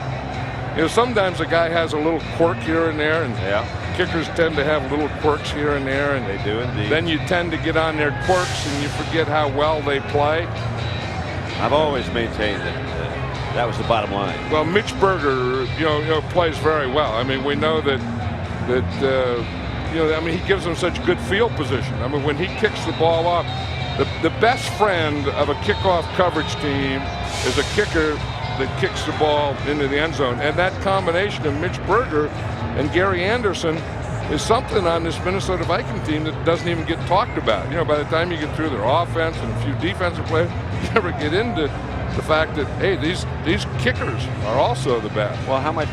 You know, sometimes a guy has a little quirk here and there, and kickers tend to have little quirks here and there, and they do indeed. Then you tend to get on their quirks and you forget how well they play. I've always maintained that that was the bottom line. Well, Mitch Berger, plays very well. I mean, we know that I mean, he gives them such good field position. I mean, when he kicks the ball off, the best friend of a kickoff coverage team is a kicker that kicks the ball into the end zone. And that combination of Mitch Berger and Gary Anderson is something on this Minnesota Viking team that doesn't even get talked about. You know, by the time you get through their offense and a few defensive players, you never get into the fact that, hey, these kickers are also the best. Well, how much?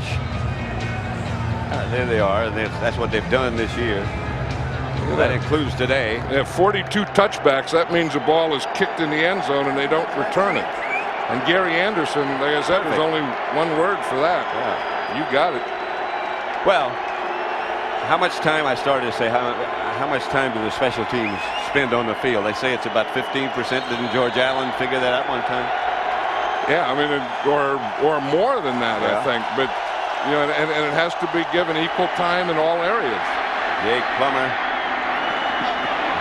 There they are, and that's what they've done this year. That includes today. They have 42 touchbacks. That means the ball is kicked in the end zone and they don't return it. And Gary Anderson, like I said, was only one word for that. Yeah. You got it. Well, how much time, I started to say, how much time do the special teams spend on the field? They say it's about 15%. Didn't George Allen figure that out one time? Yeah, I mean, or more than that, I think. But, and it has to be given equal time in all areas. Jake Plummer,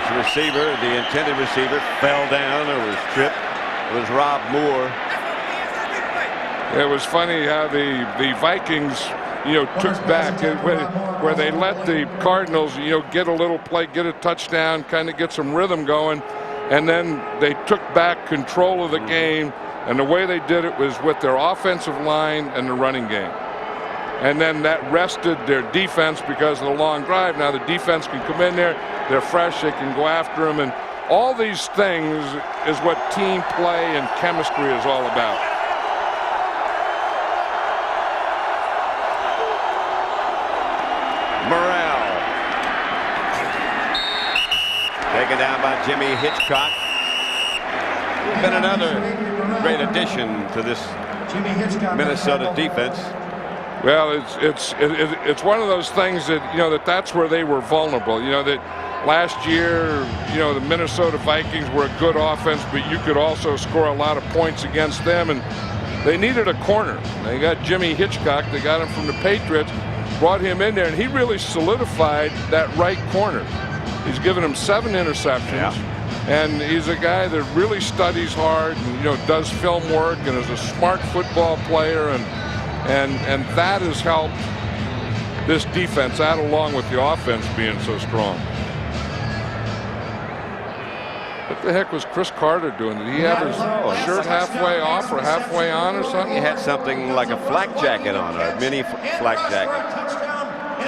the receiver, the intended receiver, fell down or was tripped. It was Rob Moore. It was funny how the Vikings, took back where they let the Cardinals, get a little play, get a touchdown, kind of get some rhythm going, and then they took back control of the game, and the way they did it was with their offensive line and the running game. And then that rested their defense because of the long drive. Now the defense can come in there, they're fresh, they can go after them, and all these things is what team play and chemistry is all about. Morrell. Taken down by Jimmy Hitchcock. He's been another great addition to this Minnesota defense. Well, it's one of those things that that's where they were vulnerable. That last year, the Minnesota Vikings were a good offense, but you could also score a lot of points against them, and they needed a corner. They got Jimmy Hitchcock. They got him from the Patriots, brought him in there, and he really solidified that right corner. He's given him 7 interceptions, and he's a guy that really studies hard and does film work and is a smart football player, and that has helped this defense out along with the offense being so strong. What the heck was Chris Carter doing? Did he have his shirt halfway off or halfway on or something? He had something like a flak jacket on, or a mini flak jacket.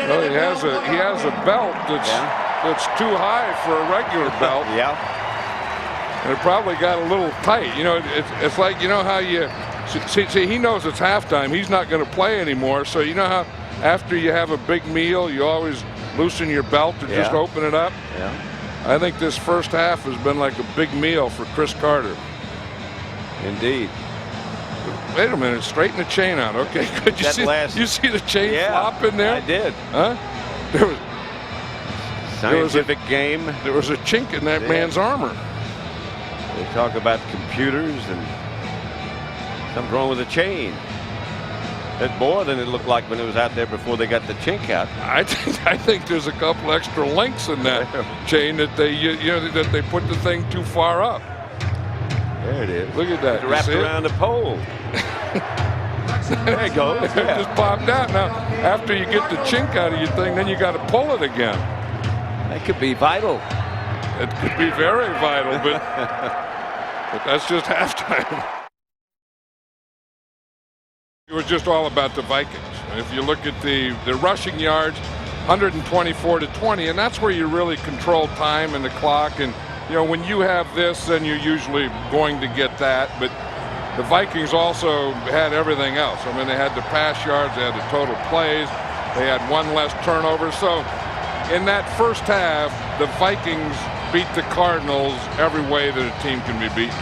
Well, he has a belt that's too high for a regular belt. And it probably got a little tight. It's like, how you see, he knows it's halftime. He's not going to play anymore. So you know how after you have a big meal, you always loosen your belt or just open it up? I think this first half has been like a big meal for Chris Carter. Indeed. Wait a minute, straighten the chain out. Okay, good. You see the chain flop in there? I did. Huh? Scientific game. There was a chink in that man's armor. They talk about computers and something wrong with the chain. It's more than it looked like when it was out there before they got the chink out. I think there's a couple extra links in that chain that they that they put the thing too far up. There it is. Look at that. It's wrapped around the pole. There you go. It just popped out. Now, after you get the chink out of your thing, then you got to pull it again. That could be vital. It could be very vital, but that's just halftime. It was just all about the Vikings. If you look at the rushing yards, 124-20, and that's where you really control time and the clock. And when you have this, then you're usually going to get that. But the Vikings also had everything else. I mean, they had the pass yards, they had the total plays, they had one less turnover. So in that first half, the Vikings beat the Cardinals every way that a team can be beaten.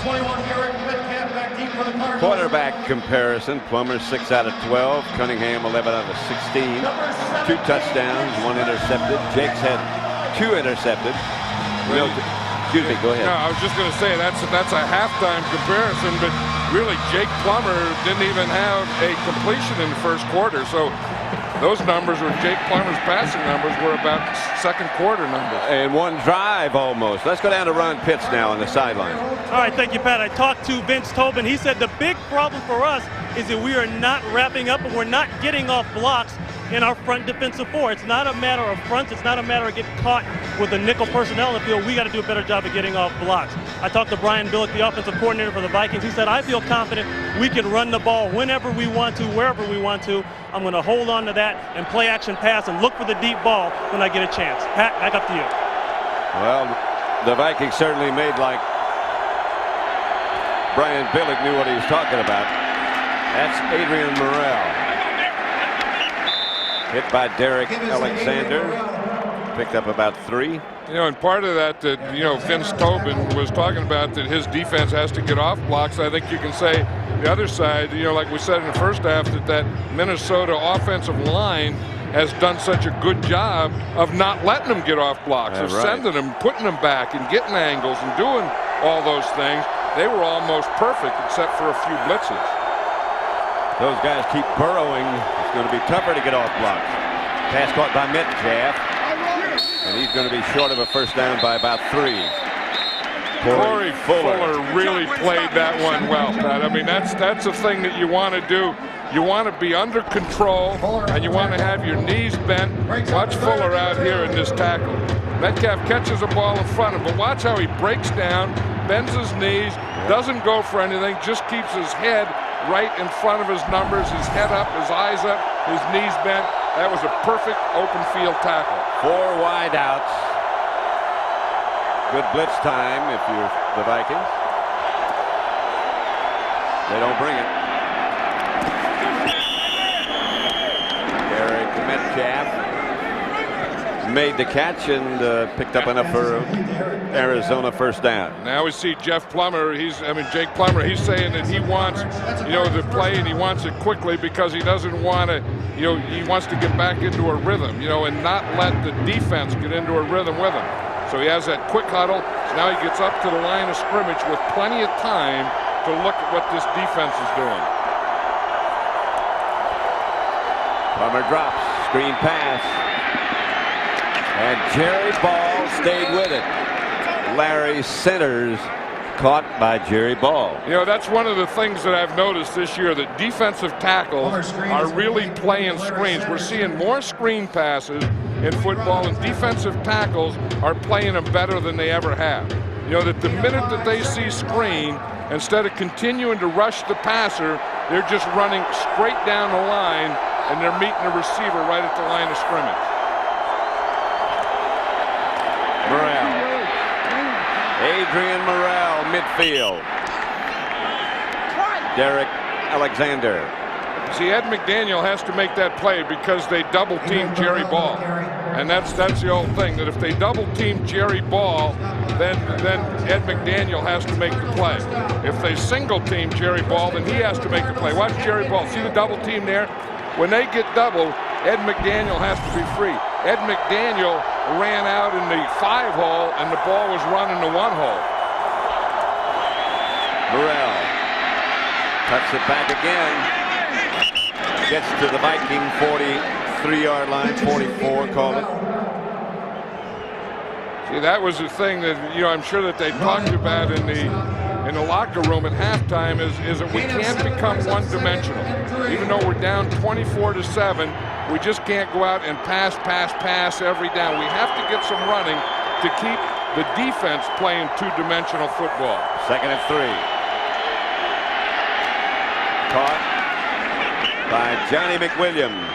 21-yard Metcalf back deep for the Cardinals. Quarterback comparison. Plummer 6 out of 12. Cunningham 11 out of 16. 2 touchdowns, 1 intercepted. Jake's had 2 intercepted. Excuse me, go ahead. No, I was just going to say that's a halftime comparison, but really Jake Plummer didn't even have a completion in the first quarter. So those numbers were Jake Plummer's passing numbers were about second quarter numbers. And 1 drive almost. Let's go down to Ron Pitts now on the sideline. All right, thank you, Pat. I talked to Vince Tobin. He said the big problem for us is that we are not wrapping up and we're not getting off blocks in our front defensive four. It's not a matter of fronts. It's not a matter of getting caught with the nickel personnel in the field. We got to do a better job of getting off blocks. I talked to Brian Billick, the offensive coordinator for the Vikings. He said, I feel confident we can run the ball whenever we want to, wherever we want to. I'm going to hold on to that and play action pass and look for the deep ball when I get a chance. Pat, back up to you. Well, the Vikings certainly made like Brian Billick knew what he was talking about. That's Adrian Morrell. Hit by Derek Alexander. Picked up about 3. And part of that Vince Tobin was talking about, that his defense has to get off blocks. I think you can say the other side, like we said in the first half, that Minnesota offensive line has done such a good job of not letting them get off blocks, of sending them, putting them back and getting angles and doing all those things. They were almost perfect except for a few blitzes. Those guys keep burrowing. It's going to be tougher to get off blocks. Pass caught by Metcalf. And he's going to be short of a first down by about 3. Corey Fuller really played that one well, Pat. I mean, that's the thing that you want to do. You want to be under control, and you want to have your knees bent. Watch Fuller out here in this tackle. Metcalf catches the ball in front of him, but watch how he breaks down, bends his knees, doesn't go for anything, just keeps his head right in front of his numbers, his head up, his eyes up, his knees bent. That was a perfect open field tackle. 4 wide outs. Good blitz time if you're the Vikings. They don't bring it. Eric Metcalf made the catch and picked up enough for Arizona first down. Now we see Jake Plummer. He's saying that he wants, to play, and he wants it quickly because he doesn't want to, he wants to get back into a rhythm, and not let the defense get into a rhythm with him. So he has that quick huddle. So now he gets up to the line of scrimmage with plenty of time to look at what this defense is doing. Plummer drops, screen pass. And Jerry Ball stayed with it. Larry Centers caught by Jerry Ball. That's one of the things that I've noticed this year, that defensive tackles are really playing screens. We're seeing more screen passes in football, and defensive tackles are playing them better than they ever have. That the minute that they see screen, instead of continuing to rush the passer, they're just running straight down the line, and they're meeting the receiver right at the line of scrimmage. Morrell. Adrian Morrell, midfield. Derek Alexander. See, Ed McDaniel has to make that play because they double-team Jerry Ball. And that's the old thing, that if they double-team Jerry Ball, then Ed McDaniel has to make the play. If they single-team Jerry Ball, then he has to make the play. Watch Jerry Ball. See the double-team there? When they get double, Ed McDaniel has to be free. Ed McDaniel ran out in the 5-hole, and the ball was run in the 1-hole. Morrell cuts it back again. Gets to the Viking 43-yard line, 44, call it. See, that was the thing that I'm sure that they talked about in in the locker room at halftime is that we can't become one-dimensional. Even though we're down 24-7, we just can't go out and pass every down. We have to get some running to keep the defense playing two-dimensional football. 2nd and 3. Caught by Johnny McWilliams.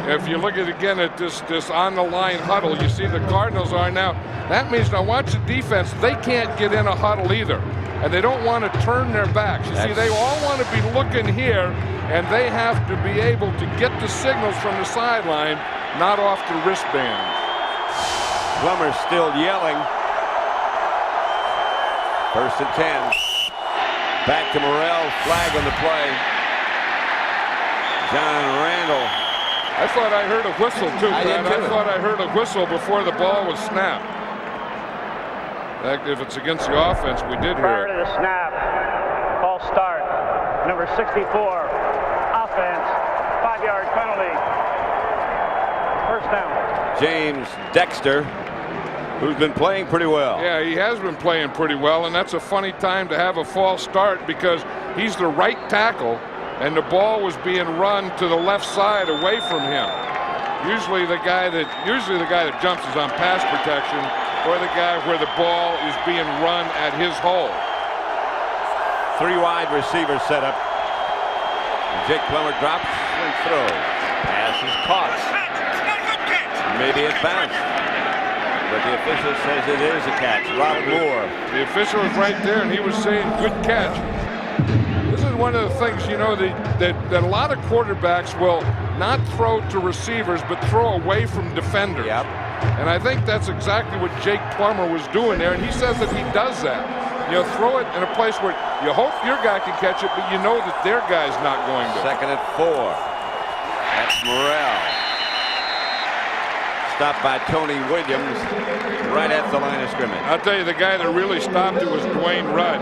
If you look at this on-the-line huddle, you see the Cardinals are now. That means now watch the defense. They can't get in a huddle either, and they don't want to turn their backs. You see, they all want to be looking here, and they have to be able to get the signals from the sideline, not off the wristbands. Plummer still yelling. 1st and 10. Back to Morrell. Flag on the play. John Randall. I thought I heard a whistle too, Brad. I thought I heard a whistle before the ball was snapped. In fact, if it's against the offense, we did hear Prior it. to the snap, false start. Number 64, offense, 5-yard penalty. 1st down. James Dexter, who's been playing pretty well. Yeah, he has been playing pretty well, and that's a funny time to have a false start because he's the right tackle, and the ball was being run to the left side away from him. Usually the guy that jumps is on pass protection, or the guy where the ball is being run at his hole. 3 wide receivers set up. Jake Plummer drops and throws. Pass is caught. Maybe it bounced, but the official says it is a catch. Ronald Moore. The official was right there, and he was saying good catch. This is one of the things, you know, that a lot of quarterbacks will not throw to receivers, but throw away from defenders. Yep. And I think that's exactly what Jake Plummer was doing there, and he says that he does that. You know, throw it in a place where you hope your guy can catch it, but you know that their guy's not going to. 2nd and 4. That's Morrell. Stopped by Tony Williams right at the line of scrimmage. I'll tell you, the guy that really stopped it was Dwayne Rudd.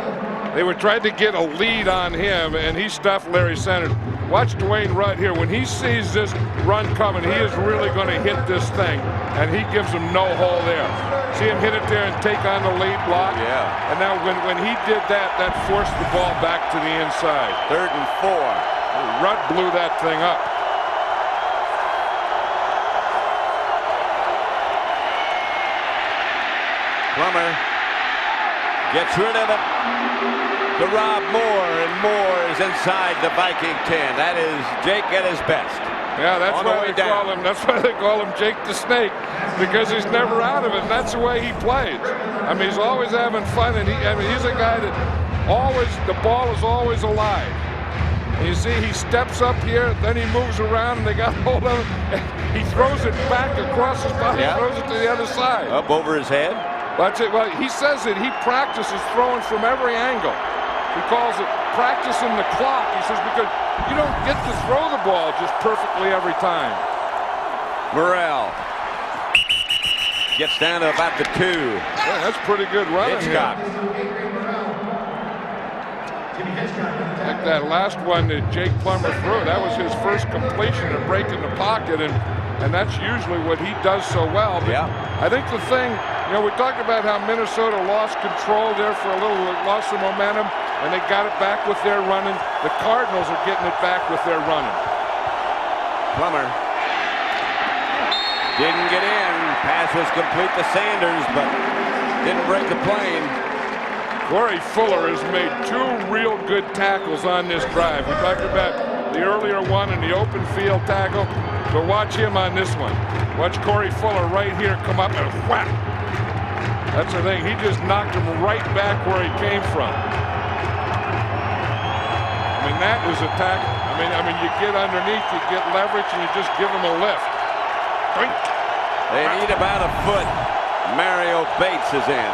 They were trying to get a lead on him, and he stuffed Larry Sanders. Watch Dwayne Rudd here. When he sees this run coming, he is really going to hit this thing, and he gives him no hole there. See him hit it there and take on the lead block? Yeah. And now when he did that, that forced the ball back to the inside. 3rd and 4. Rudd blew that thing up. Plummer gets rid of it to Rob Moore, and Moore is inside the Viking 10. That is Jake at his best. Yeah, that's why they call him. That's why they call him Jake the Snake, because he's never out of it. And that's the way he plays. I mean, he's always having fun, and he's a guy that the ball is always alive. And you see, he steps up here, then he moves around, and they got hold of him. And he throws it back across his body, throws it to the other side. Up over his head. That's it. Well, he says that he practices throwing from every angle. He calls it practicing the clock. He says because you don't get to throw the ball just perfectly every time. Morrell gets down to about the 2. Yeah, that's pretty good running. Hitchcock. Like that last one that Jake Plummer threw, that was his first completion of breaking the pocket, and that's usually what he does so well. But I think the thing, you know, we talked about how Minnesota lost control there for a little, lost some momentum, and they got it back with their running. The Cardinals are getting it back with their running. Plummer didn't get in. Pass was complete to Sanders, but didn't break the plane. Corey Fuller has made 2 real good tackles on this drive. We talked about the earlier one in the open field tackle, but watch him on this one. Watch Corey Fuller right here come up and whack. That's the thing. He just knocked him right back where he came from. I mean, that is a tackle. I mean, you get underneath, you get leverage, and you just give him a lift. Doink. They need about a foot. Mario Bates is in.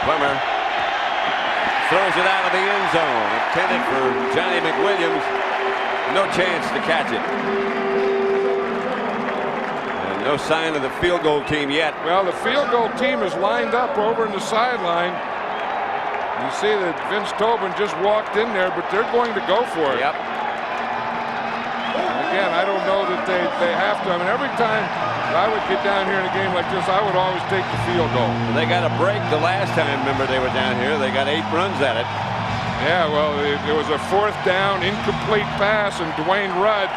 Plummer throws it out of the end zone. Intended for Johnny McWilliams. No chance to catch it. And no sign of the field goal team yet. Well, the field goal team is lined up over in the sideline. You see that Vince Tobin just walked in there, but they're going to go for it. Yep. again, I don't know that they have to. I mean, every time I would get down here in a game like this, I would always take the field goal. They got a break the last time, remember, they were down here. They got 8 runs at it. Yeah, well, it was a 4th down, incomplete pass, and Dwayne Rudd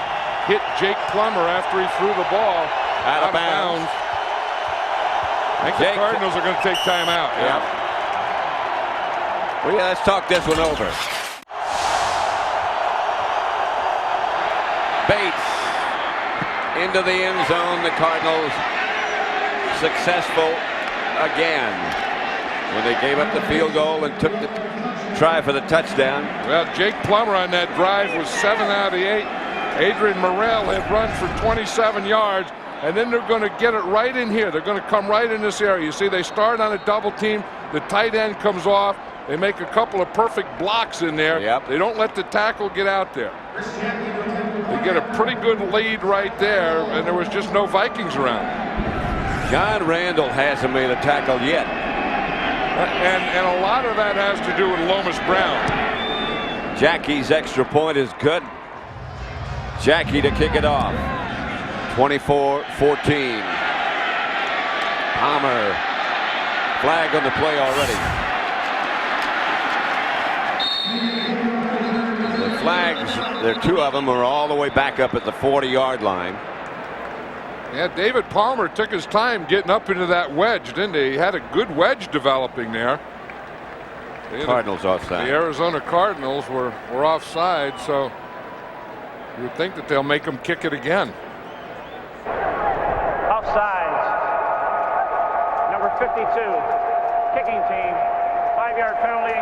hit Jake Plummer after he threw the ball out of bounds. I think the Cardinals are going to take time out. Yeah. Well, yeah, let's talk this one over. Bates into the end zone. The Cardinals successful again when they gave up the field goal and took the try for the touchdown. Well, Jake Plummer on that drive was 7 out of 8. Adrian Morrell had run for 27 yards, and then they're going to get it right in here. They're going to come right in this area. You see, they start on a double team. The tight end comes off. They make a couple of perfect blocks in there. Yep. They don't let the tackle get out there. They get a pretty good lead right there, and there was just no Vikings around. John Randall hasn't made a tackle yet. And a lot of that has to do with Lomas Brown. Jackie's extra point is good. Jackie to kick it off. 24-14. Palmer. Flag on the play already. The flags, there are 2 of them, are all the way back up at the 40-yard line. Yeah, David Palmer took his time getting up into that wedge, didn't he? He had a good wedge developing there. Cardinals offside. The Arizona Cardinals were offside, so you would think that they'll make them kick it again. Offsides. Number 52, kicking team. 5-yard penalty,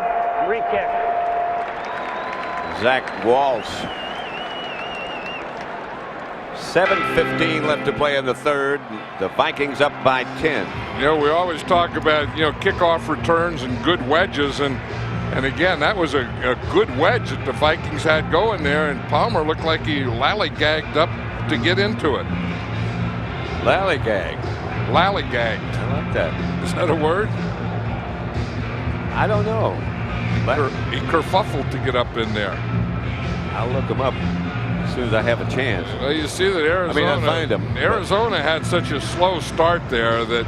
re-kick. Zach Walsh. 7:15 left to play in the 3rd. The Vikings up by 10. You know, we always talk about, kickoff returns and good wedges, and again, that was a good wedge that the Vikings had going there, and Palmer looked like he lallygagged up to get into it. Lallygag. Lallygagged. I like that. Is that a word? I don't know. He kerfuffled to get up in there. I'll look him up as soon as I have a chance. Well, you see that Arizona, I'll find him. Arizona had such a slow start there that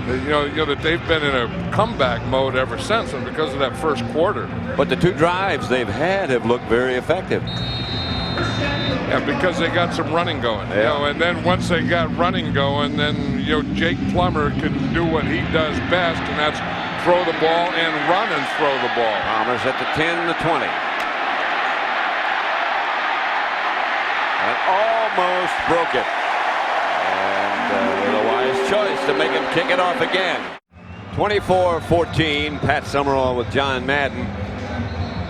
that they've been in a comeback mode ever since, and because of that first quarter. But the 2 drives they've had have looked very effective. Yeah, because they got some running going. Yeah. And then once they got running going, then Jake Plummer can do what he does best, and that's throw the ball and run and throw the ball. Palmer's at the 10, the 20. And almost broke it. And with a wise choice to make him kick it off again. 24-14, Pat Summerall with John Madden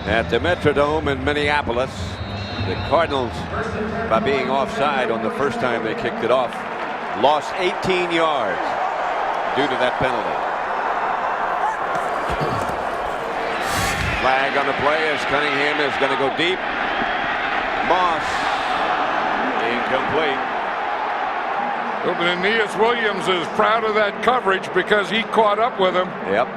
at the Metrodome in Minneapolis. The Cardinals, by being offside on the first time they kicked it off, lost 18 yards due to that penalty. Flag on the play as Cunningham is going to go deep. Moss, incomplete. Well, but Aeneas Williams is proud of that coverage because he caught up with him. Yep,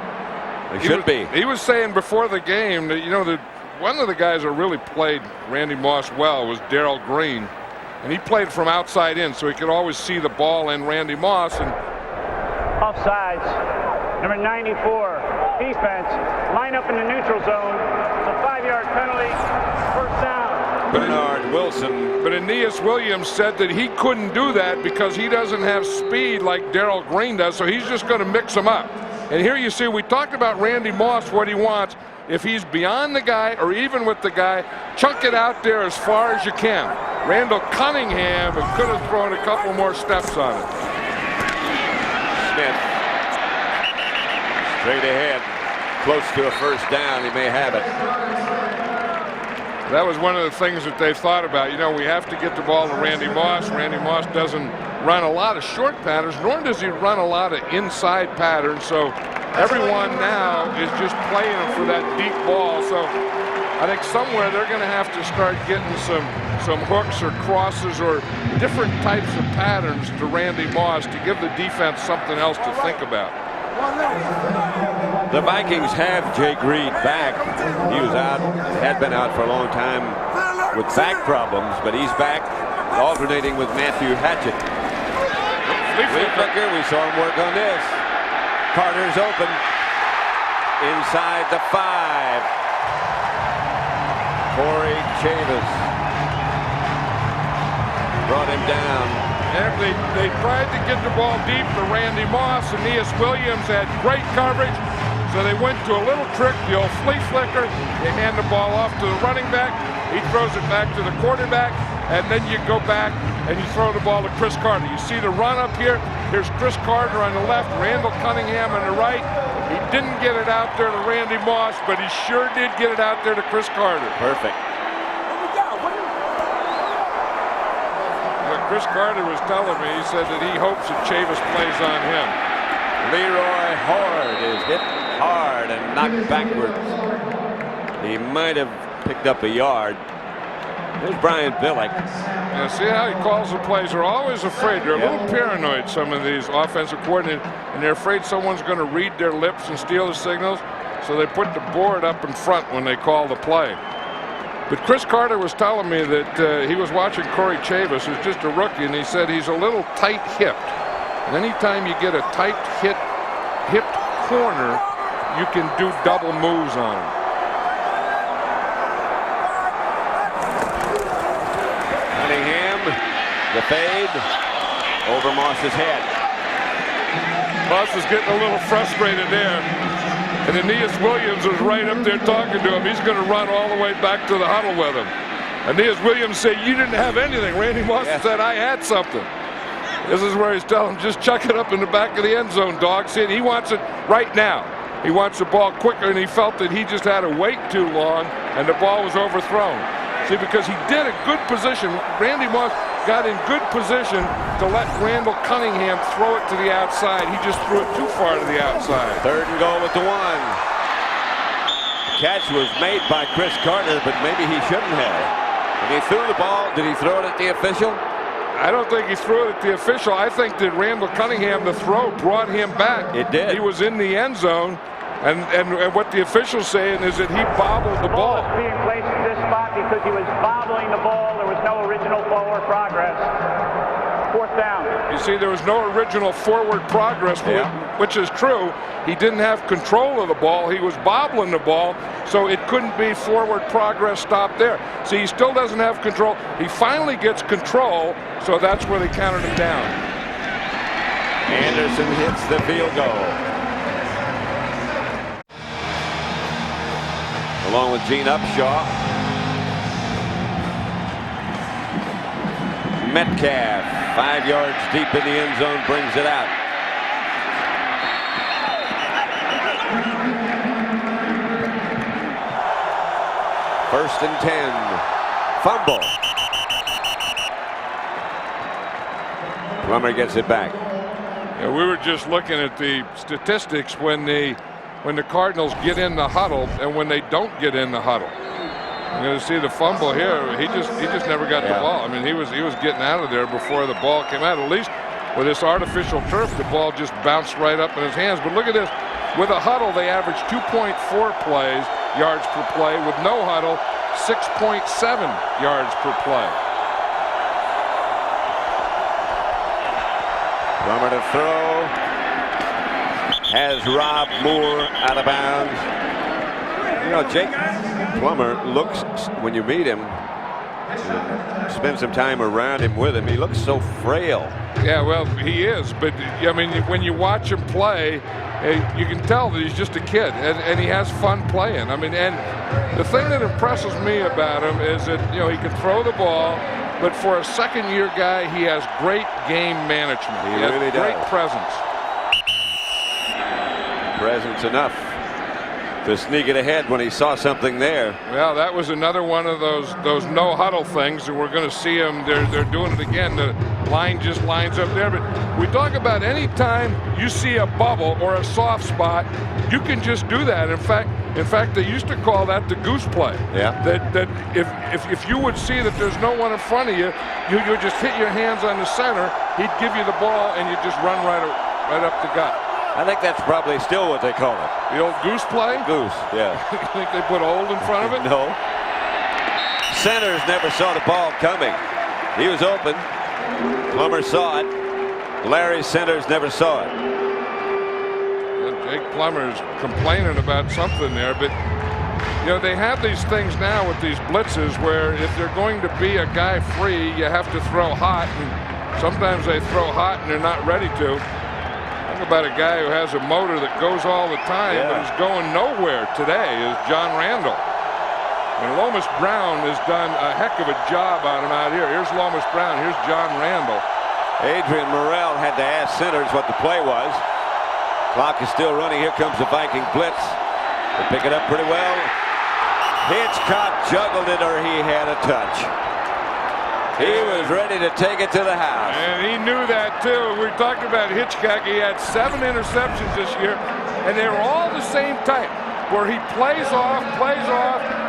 he should be. He was saying before the game that, that one of the guys that really played Randy Moss well was Darrell Green, and he played from outside in, so he could always see the ball in Randy Moss. And Offsides. Number 94, defense. Line up in the neutral zone. It's a 5-yard penalty. First down. Bernard Wilson. But Aeneas Williams said that he couldn't do that because he doesn't have speed like Darrell Green does, so he's just going to mix them up. And here you see, we talked about Randy Moss, what he wants. If he's beyond the guy or even with the guy, chunk it out there as far as you can. Randall Cunningham could have thrown a couple more steps on it. Smith. Straight ahead. Close to a first down. He may have it. That was one of the things that they thought about. We have to get the ball to Randy Moss. Randy Moss doesn't run a lot of short patterns, nor does he run a lot of inside patterns. So everyone now is just playing him for that deep ball. So I think somewhere they're going to have to start getting some hooks or crosses or different types of patterns to Randy Moss to give the defense something else to think about. The Vikings have Jake Reed back. He was out, had been out for a long time with back problems, but he's back. alternating with Matthew Hatchett. Flea flicker, we saw him work on this. Carter's open. Inside the 5. Corey Chavis brought him down. They tried to get the ball deep to Randy Moss, and Aeneas Williams had great coverage. So they went to a little trick, the old flea flicker. They hand the ball off to the running back. He throws it back to the quarterback, and then you go back and you throw the ball to Chris Carter. You see the run up here. Here's Chris Carter on the left, Randall Cunningham on the right. He didn't get it out there to Randy Moss, but he sure did get it out there to Chris Carter. Perfect. Chris Carter was telling me, he said that he hopes that Chavis plays on him. Leroy Horde is hit hard and knocked backwards. He might have picked up a yard. There's Brian Billick. Yeah, see how he calls the plays. They're always afraid. They're a little paranoid, some of these offensive coordinators, and they're afraid someone's going to read their lips and steal the signals, so they put the board up in front when they call the play. But Chris Carter was telling me that he was watching Corey Chavis, who's just a rookie, and he said he's a little tight-hipped. And anytime you get a hipped corner, you can do double moves on him. Cunningham, the fade, over Moss's head. Moss is getting a little frustrated there. And Aeneas Williams was right up there talking to him. He's going to run all the way back to the huddle with him. Aeneas Williams said, "You didn't have anything." Randy Moss said, "I had something." This is where he's telling him, just chuck it up in the back of the end zone, dog. See, he wants it right now. He wants the ball quicker, and he felt that he just had to wait too long, and the ball was overthrown. See, because he did a good position. Randy Moss got in good position to let Randall Cunningham throw it to the outside. He just threw it too far to the outside. 3rd and goal at the 1. Catch was made by Chris Carter, but maybe he shouldn't have. When he threw the ball, did he throw it at the official? I don't think he threw it at the official. I think that Randall Cunningham, the throw, brought him back. It did. He was in the end zone, and what the official's saying is that he bobbled the ball. The ball was being placed in this spot because he was bobbling the ball. There was no original forward progress. 4th down. You see, there was no original forward progress, which is true. He didn't have control of the ball. He was bobbling the ball, so it couldn't be forward progress stopped there. See, he still doesn't have control. He finally gets control, so that's where they counted him down. Anderson hits the field goal. Along with Gene Upshaw. Metcalf, 5 yards deep in the end zone, brings it out. First and 10. Fumble. Plummer gets it back. Yeah, we were just looking at the statistics when the Cardinals get in the huddle and when they don't get in the huddle. You're going to see the fumble here. He just never got the ball. I mean, he was getting out of there before the ball came out. At least with this artificial turf, the ball just bounced right up in his hands. But look at this. With a huddle, they average 2.4 yards per play. With no huddle, 6.7 yards per play. Plummer to throw. Has Rob Moore out of bounds. You know, Jake Plummer looks, when you meet him, spend some time around him with him, he looks so frail. Yeah, well, he is. But, I mean, when you watch him play, you can tell that he's just a kid, and he has fun playing. I mean, and the thing that impresses me about him is that, you know, he can throw the ball, but for a second-year guy, he has great game management. He really does. Great presence. Presence enough to sneak it ahead when he saw something there. Well, that was another one of those no huddle things, and we're going to see them. They're doing it again. The line just lines up there. But we talk about any time you see a bubble or a soft spot, you can just do that. In fact, they used to call that the goose play. Yeah. That if you would see that there's no one in front of you, you just hit your hands on the center. He'd give you the ball, and you just run right up the gut. I think that's probably still what they call it. The old goose play? Goose, yeah. You think they put old in front of it? No. Centers never saw the ball coming. He was open. Plummer saw it. Larry Centers never saw it. Jake Plummer's complaining about something there, but you know, they have these things now with these blitzes where if they're going to be a guy free, you have to throw hot, and sometimes they throw hot and they're not ready to. Talk about a guy who has a motor that goes all the time, but is going nowhere today is John Randall. And Lomas Brown has done a heck of a job on him out here. Here's Lomas Brown, here's John Randall. Adrian Morrell had to ask Centers what the play was. Clock is still running. Here comes the Viking blitz. They pick it up pretty well. Hitchcock juggled it, or he had a touch. He was ready to take it to the house. And he knew that too. We talked about Hitchcock. He had 7 interceptions this year, and they were all the same type, where he plays off,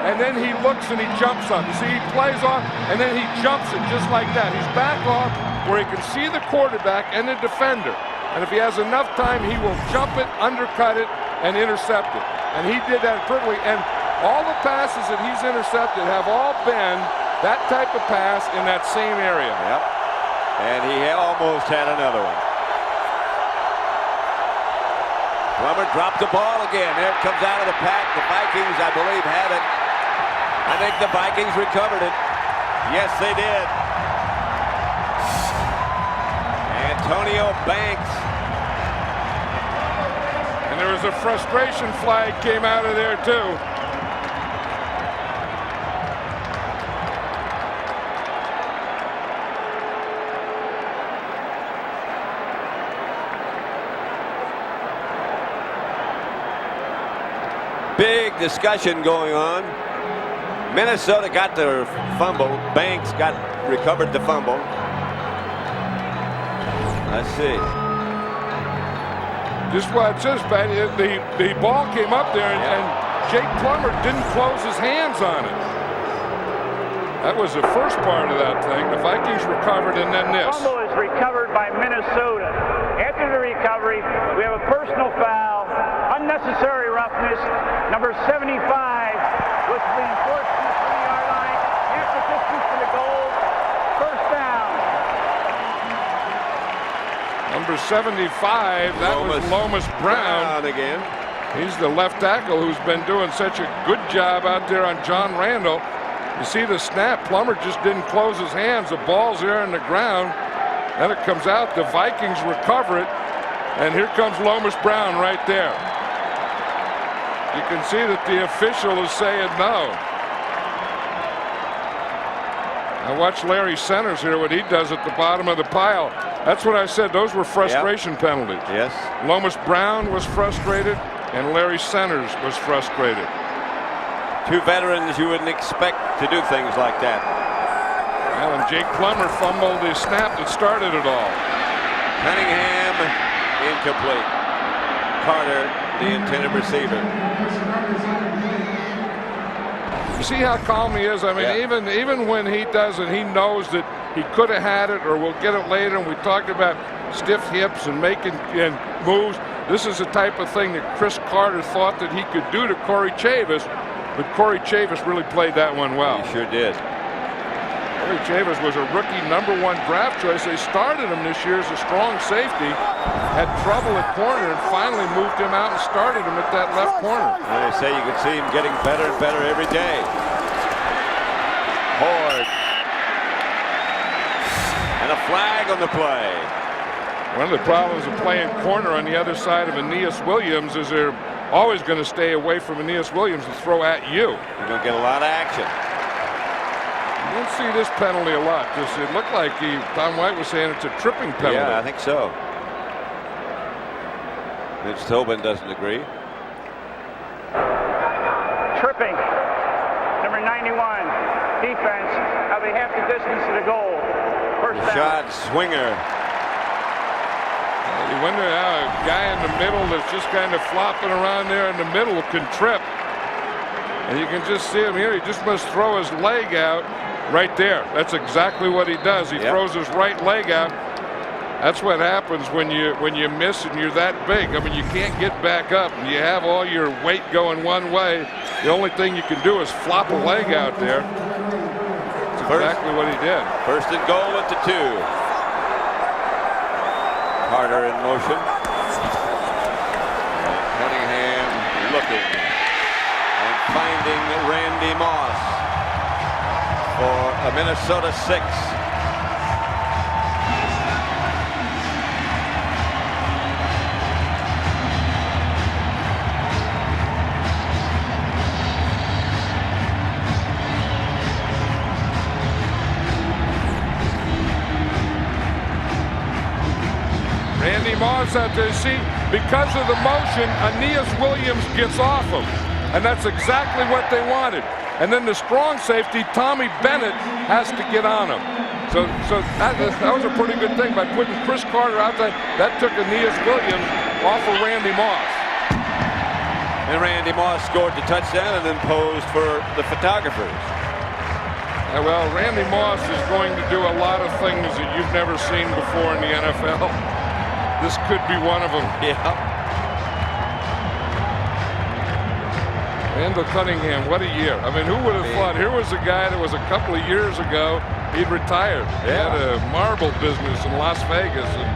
and then he looks and he jumps up. You see, he plays off, and then he jumps it just like that. He's back off where he can see the quarterback and the defender. And if he has enough time, he will jump it, undercut it, and intercept it. And he did that perfectly. And all the passes that he's intercepted have all been that type of pass in that same area. Yep. And he almost had another one. Plummer dropped the ball again. There it comes out of the pack. The Vikings, I believe, have it. I think the Vikings recovered it. Yes, they did. Antonio Banks. And there was a frustration flag came out of there too. Big discussion going on. Minnesota got their fumble. Banks recovered the fumble. Let's see. Just watch this, man. The ball came up there, and Jake Plummer didn't close his hands on it. That was the first part of that thing. The Vikings recovered, and then this. Fumble is recovered by Minnesota. After the recovery, we have a personal foul, unnecessary roughness, number 75, with the enforcement from the yard line, half the distance to the goal, first down. Number 75, that was Lomas Brown again. He's the left tackle who's been doing such a good job out there on John Randall. You see the snap, Plummer just didn't close his hands. The ball's there on the ground. Then it comes out, the Vikings recover it, and here comes Lomas Brown right there. You can see that the official is saying no. Now watch Larry Centers here, what he does at the bottom of the pile. That's what I said, those were frustration penalties. Yes. Lomas Brown was frustrated, and Larry Centers was frustrated. Two veterans you wouldn't expect to do things like that. Well, and Jake Plummer fumbled the snap that started it all. Cunningham, incomplete. Carter, the intended receiver. You see how calm he is? I mean, even when he does it, he knows that he could have had it or will get it later. And we talked about stiff hips and making moves. This is the type of thing that Chris Carter thought that he could do to Corey Chavis, but Corey Chavis really played that one well. He sure did. Corey Chavis was a rookie #1 draft choice. They started him this year as a strong safety, had trouble at corner, and finally moved him out and started him at that left corner. And they say you can see him getting better and better every day. Horde. And a flag on the play. One of the problems of playing corner on the other side of Aeneas Williams is they're always going to stay away from Aeneas Williams to throw at you. You're going to get a lot of action. You don't see this penalty a lot. It looked like Tom White was saying it's a tripping penalty. Yeah, I think so. Mitch Tobin doesn't agree. Tripping. Number 91, defense, of a half the distance to the goal. First down. Rashad Swinger. You wonder how a guy in the middle that's just kind of flopping around there in the middle can trip. And you can just see him here. He just must throw his leg out right there. That's exactly what he does. He throws his right leg out. That's what happens when you miss and you're that big. I mean, you can't get back up. And you have all your weight going one way. The only thing you can do is flop a leg out there. It's exactly what he did. First and goal at the 2. Carter in motion. And Cunningham looking and finding Randy Moss for a Minnesota 6. Randy Moss out there, see, because of the motion, Aeneas Williams gets off him. And that's exactly what they wanted. And then the strong safety, Tommy Bennett, has to get on him. So that was a pretty good thing by putting Chris Carter out there. That took Aeneas Williams off of Randy Moss. And Randy Moss scored the touchdown and then posed for the photographers. Well, Randy Moss is going to do a lot of things that you've never seen before in the NFL. This could be one of them. Yeah. Randall Cunningham, what a year. I mean, who would have thought? Here was a guy that was a couple of years ago, he'd retired. He had a marble business in Las Vegas, and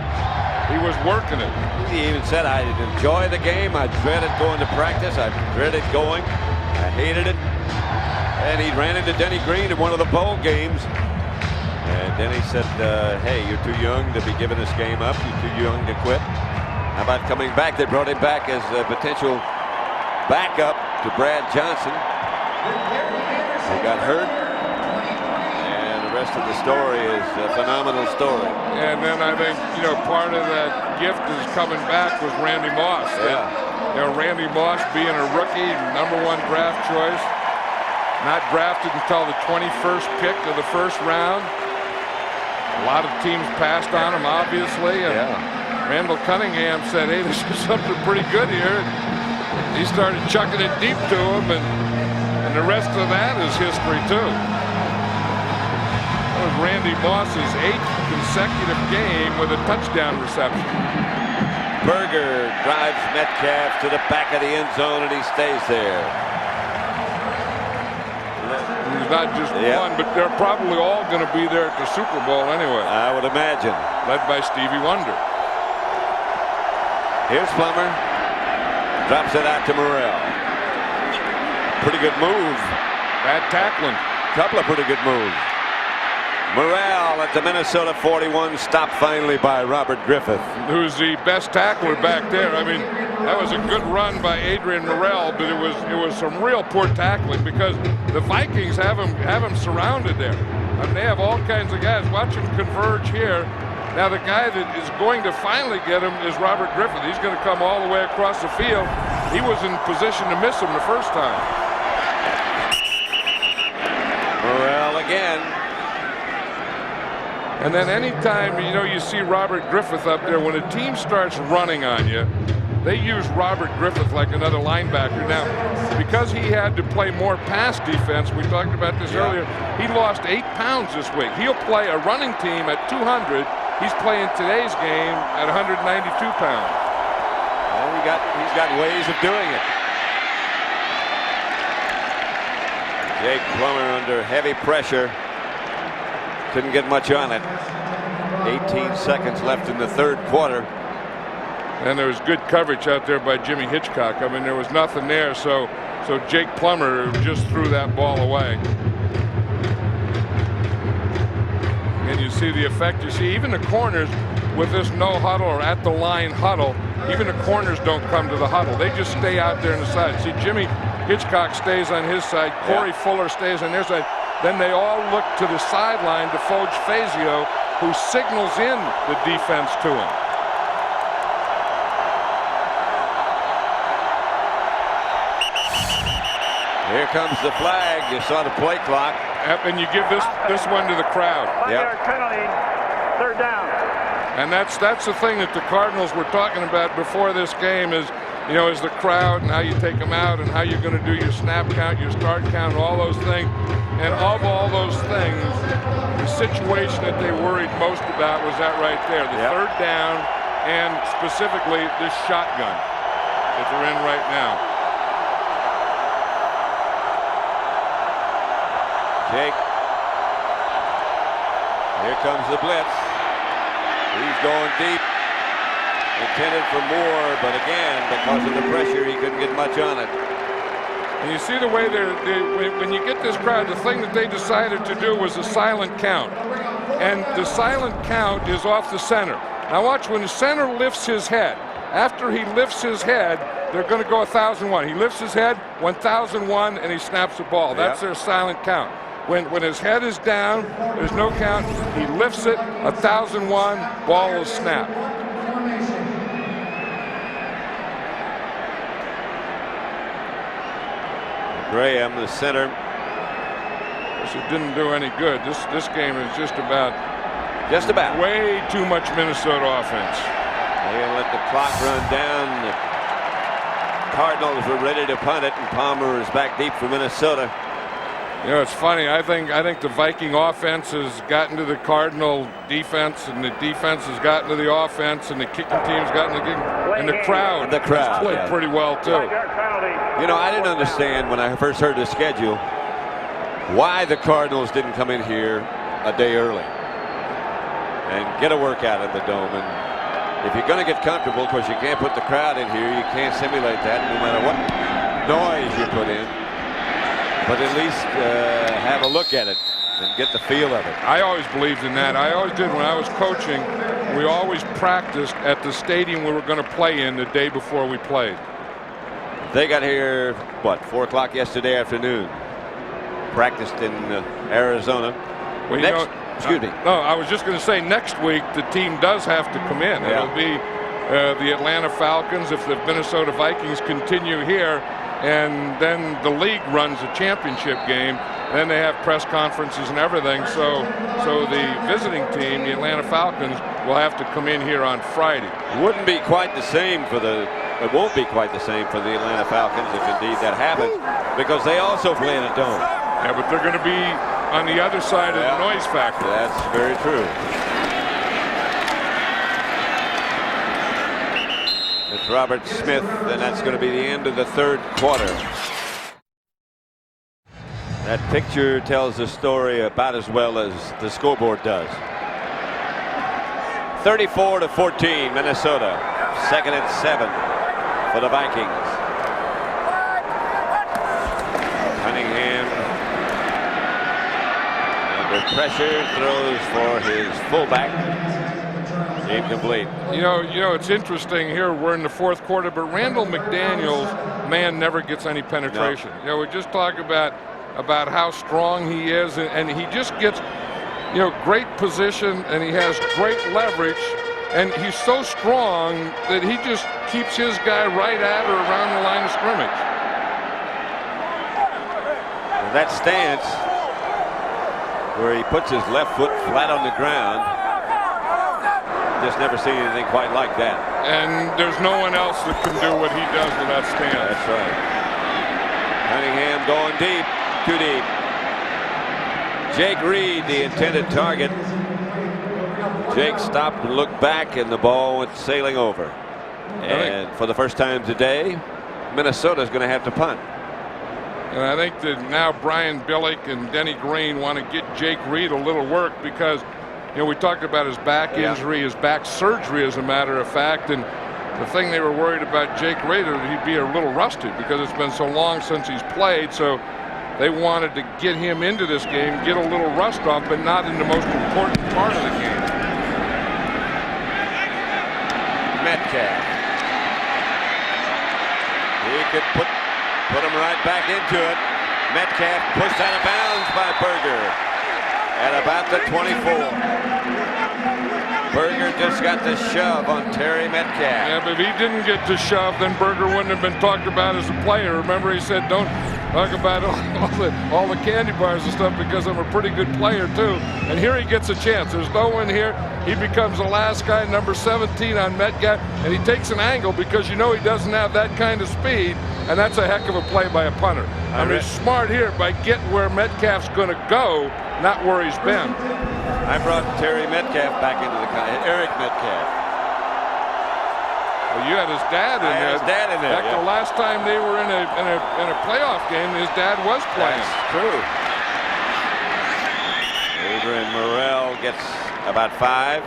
he was working it. He even said, I enjoy the game. I dreaded going to practice. I dreaded going. I hated it. And he ran into Denny Green in one of the bowl games. And Denny said, hey, you're too young to be giving this game up. You're too young to quit. How about coming back? They brought him back as a potential backup to Brad Johnson. He got hurt. And the rest of the story is a phenomenal story. And then I think, part of that gift is coming back was Randy Moss. Yeah. Randy Moss being a rookie, #1 draft choice, not drafted until the 21st pick of the first round. A lot of teams passed on him, obviously, and Randall Cunningham said, hey, this is something pretty good here. He started chucking it deep to him, and the rest of that is history, too. That was Randy Moss's 8th consecutive game with a touchdown reception. Berger drives Metcalf to the back of the end zone, and he stays there. He's not just one, but they're probably all going to be there at the Super Bowl anyway. I would imagine. Led by Stevie Wonder. Here's Plummer. Drops it out to Morrell. Pretty good move. Bad tackling. Couple of pretty good moves. Morrell at the Minnesota 41, stopped finally by Robert Griffith. Who's the best tackler back there. I mean, that was a good run by Adrian Morrell, but it was some real poor tackling because the Vikings have him surrounded there. I mean, they have all kinds of guys. Watch him converge here. Now the guy that is going to finally get him is Robert Griffith. He's going to come all the way across the field. He was in position to miss him the first time. Morrell again. And then anytime, you see Robert Griffith up there, when a team starts running on you, they use Robert Griffith like another linebacker. Now, because he had to play more pass defense, we talked about this earlier, he lost 8 pounds this week. He'll play a running team at 200. He's playing today's game at 192 pounds. Well, he's got ways of doing it. Jake Plummer under heavy pressure. Couldn't get much on it. 18 seconds left in the third quarter. And there was good coverage out there by Jimmy Hitchcock. I mean, there was nothing there, so Jake Plummer just threw that ball away. And you see the effect. You see even the corners with this no huddle or at the line huddle, even the corners don't come to the huddle. They just stay out there on the side. See, Jimmy Hitchcock stays on his side. Corey Fuller stays on their side. Then they all look to the sideline to Foge Fazio, who signals in the defense to him. Here comes the flag. You saw the play clock. Yep, and you give this one to the crowd. 5-yard penalty, third down. And that's the thing that the Cardinals were talking about before this game is the crowd and how you take them out and how you're going to do your snap count, your start count, all those things. And of all those things, the situation that they worried most about was that right there, the third down, and specifically this shotgun that they're in right now. Jake Here comes the blitz. He's going deep. Intended for more, but again, because of the pressure, he couldn't get much on it. And you see the way when you get this crowd, the thing that they decided to do was a silent count. And the silent count is off the center. Now watch, when the center lifts his head, after he lifts his head, they're going to go 1,001. He lifts his head, 1,001, and he snaps the ball. That's their silent count. When his head is down, there's no count. He lifts it, 1,001, ball is snapped. Graham, the center. This didn't do any good. This game is just about way too much Minnesota offense. They're going to let the clock run down. The Cardinals were ready to punt it, and Palmer is back deep for Minnesota. You know, it's funny. I think the Viking offense has gotten to the Cardinal defense, and the defense has gotten to the offense, and the kicking team's gotten to the kicking, and the crowd has played pretty well too. You know, I didn't understand when I first heard the schedule why the Cardinals didn't come in here a day early and get a workout in the dome. And if you're going to get comfortable, of course, you can't put the crowd in here. You can't simulate that no matter what noise you put in. But at least have a look at it and get the feel of it. I always believed in that. I always did. When I was coaching, we always practiced at the stadium we were going to play in the day before we played. They got here, what, 4 o'clock yesterday afternoon. Practiced in Arizona. Well, excuse me. No, I was just going to say next week the team does have to come in. It'll be the Atlanta Falcons if the Minnesota Vikings continue here. And then the league runs a championship game. And then they have press conferences and everything. So the visiting team, the Atlanta Falcons, will have to come in here on Friday. Wouldn't be quite the same for it won't be quite the same for the Atlanta Falcons if indeed that happens, because they also play in a dome. Yeah, but they're going to be on the other side of the noise factor. That's very true. It's Robert Smith, and that's going to be the end of the third quarter. That picture tells the story about as well as the scoreboard does. 34-14, Minnesota. 2nd and 7 for the Vikings. Cunningham under pressure throws for his fullback. Incomplete. You know, it's interesting here. We're in the fourth quarter, but Randall McDaniel's man never gets any penetration. No. You know, we just talk about how strong he is, and he just gets, great position, and he has great leverage, and he's so strong that he just keeps his guy right at or around the line of scrimmage. And that stance where he puts his left foot flat on the ground, just never seen anything quite like that. And there's no one else that can do what he does with that stance. That's right. Cunningham going deep, too deep. Jake Reed, the intended target. Jake stopped and looked back, and the ball went sailing over. And for the first time today, Minnesota's going to have to punt. And I think that now Brian Billick and Denny Green want to get Jake Reed a little work, because we talked about his back injury, his back surgery, as a matter of fact, and the thing they were worried about Jake Reed is he'd be a little rusted because it's been so long since he's played. So they wanted to get him into this game, get a little rust off, but not in the most important part of the game. Metcalf. He could put him right back into it. Metcalf pushed out of bounds by Berger at about the 24. Berger just got the shove on Terry Metcalf. Yeah, but if he didn't get the shove, then Berger wouldn't have been talked about as a player. Remember, he said, don't talk about all the candy bars and stuff, because I'm a pretty good player too. And here he gets a chance. There's no one here. He becomes the last guy, number 17 on Metcalf, and he takes an angle because he doesn't have that kind of speed, and that's a heck of a play by a punter. I mean, smart here by getting where Metcalf's going to go, not where he's been. I brought Terry Metcalf back into the Eric Metcalf. Well, you had his dad in there. His dad in there. Back the last time they were in a playoff game, his dad was playing. That's true. He Children. Morrell gets about 5.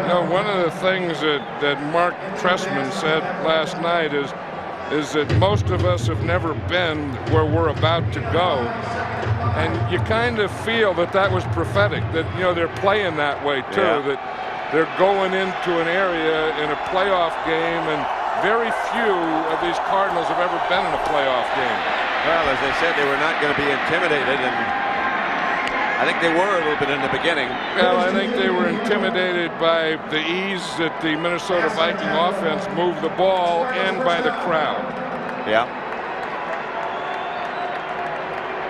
You know, one of the things that Mark Trestman said last night is that most of us have never been where we're about to go. And you kind of feel that was prophetic, that, you know, they're playing that way too, that they're going into an area in a playoff game, and very few of these Cardinals have ever been in a playoff game. Well, as they said, they were not going to be intimidated, and I think they were a little bit in the beginning. Well, I think they were intimidated by the ease that the Minnesota Viking offense moved the ball and by the crowd. Yeah.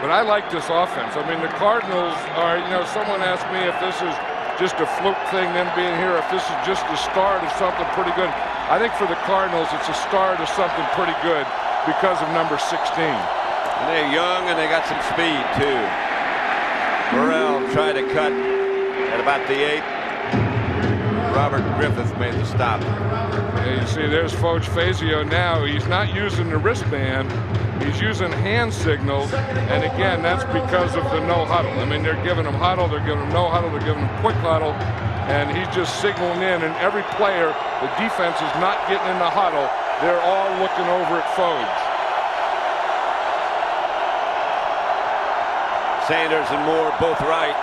But I like this offense. I mean, the Cardinals are, you know, someone asked me if this is just a fluke thing, them being here, if this is just the start of something pretty good. I think for the Cardinals, it's a start of something pretty good because of number 16. And they're young, and they got some speed, too. Morrell tried to cut at about the 8. Robert Griffith made the stop. Yeah, you see, there's Foch Fazio now. He's not using the wristband. He's using hand signals, and again, that's because of the no huddle. I mean, they're giving him huddle, they're giving him no huddle, they're giving him quick huddle, and he's just signaling in, and every player, the defense is not getting in the huddle. They're all looking over at Foch. Sanders and Moore both right.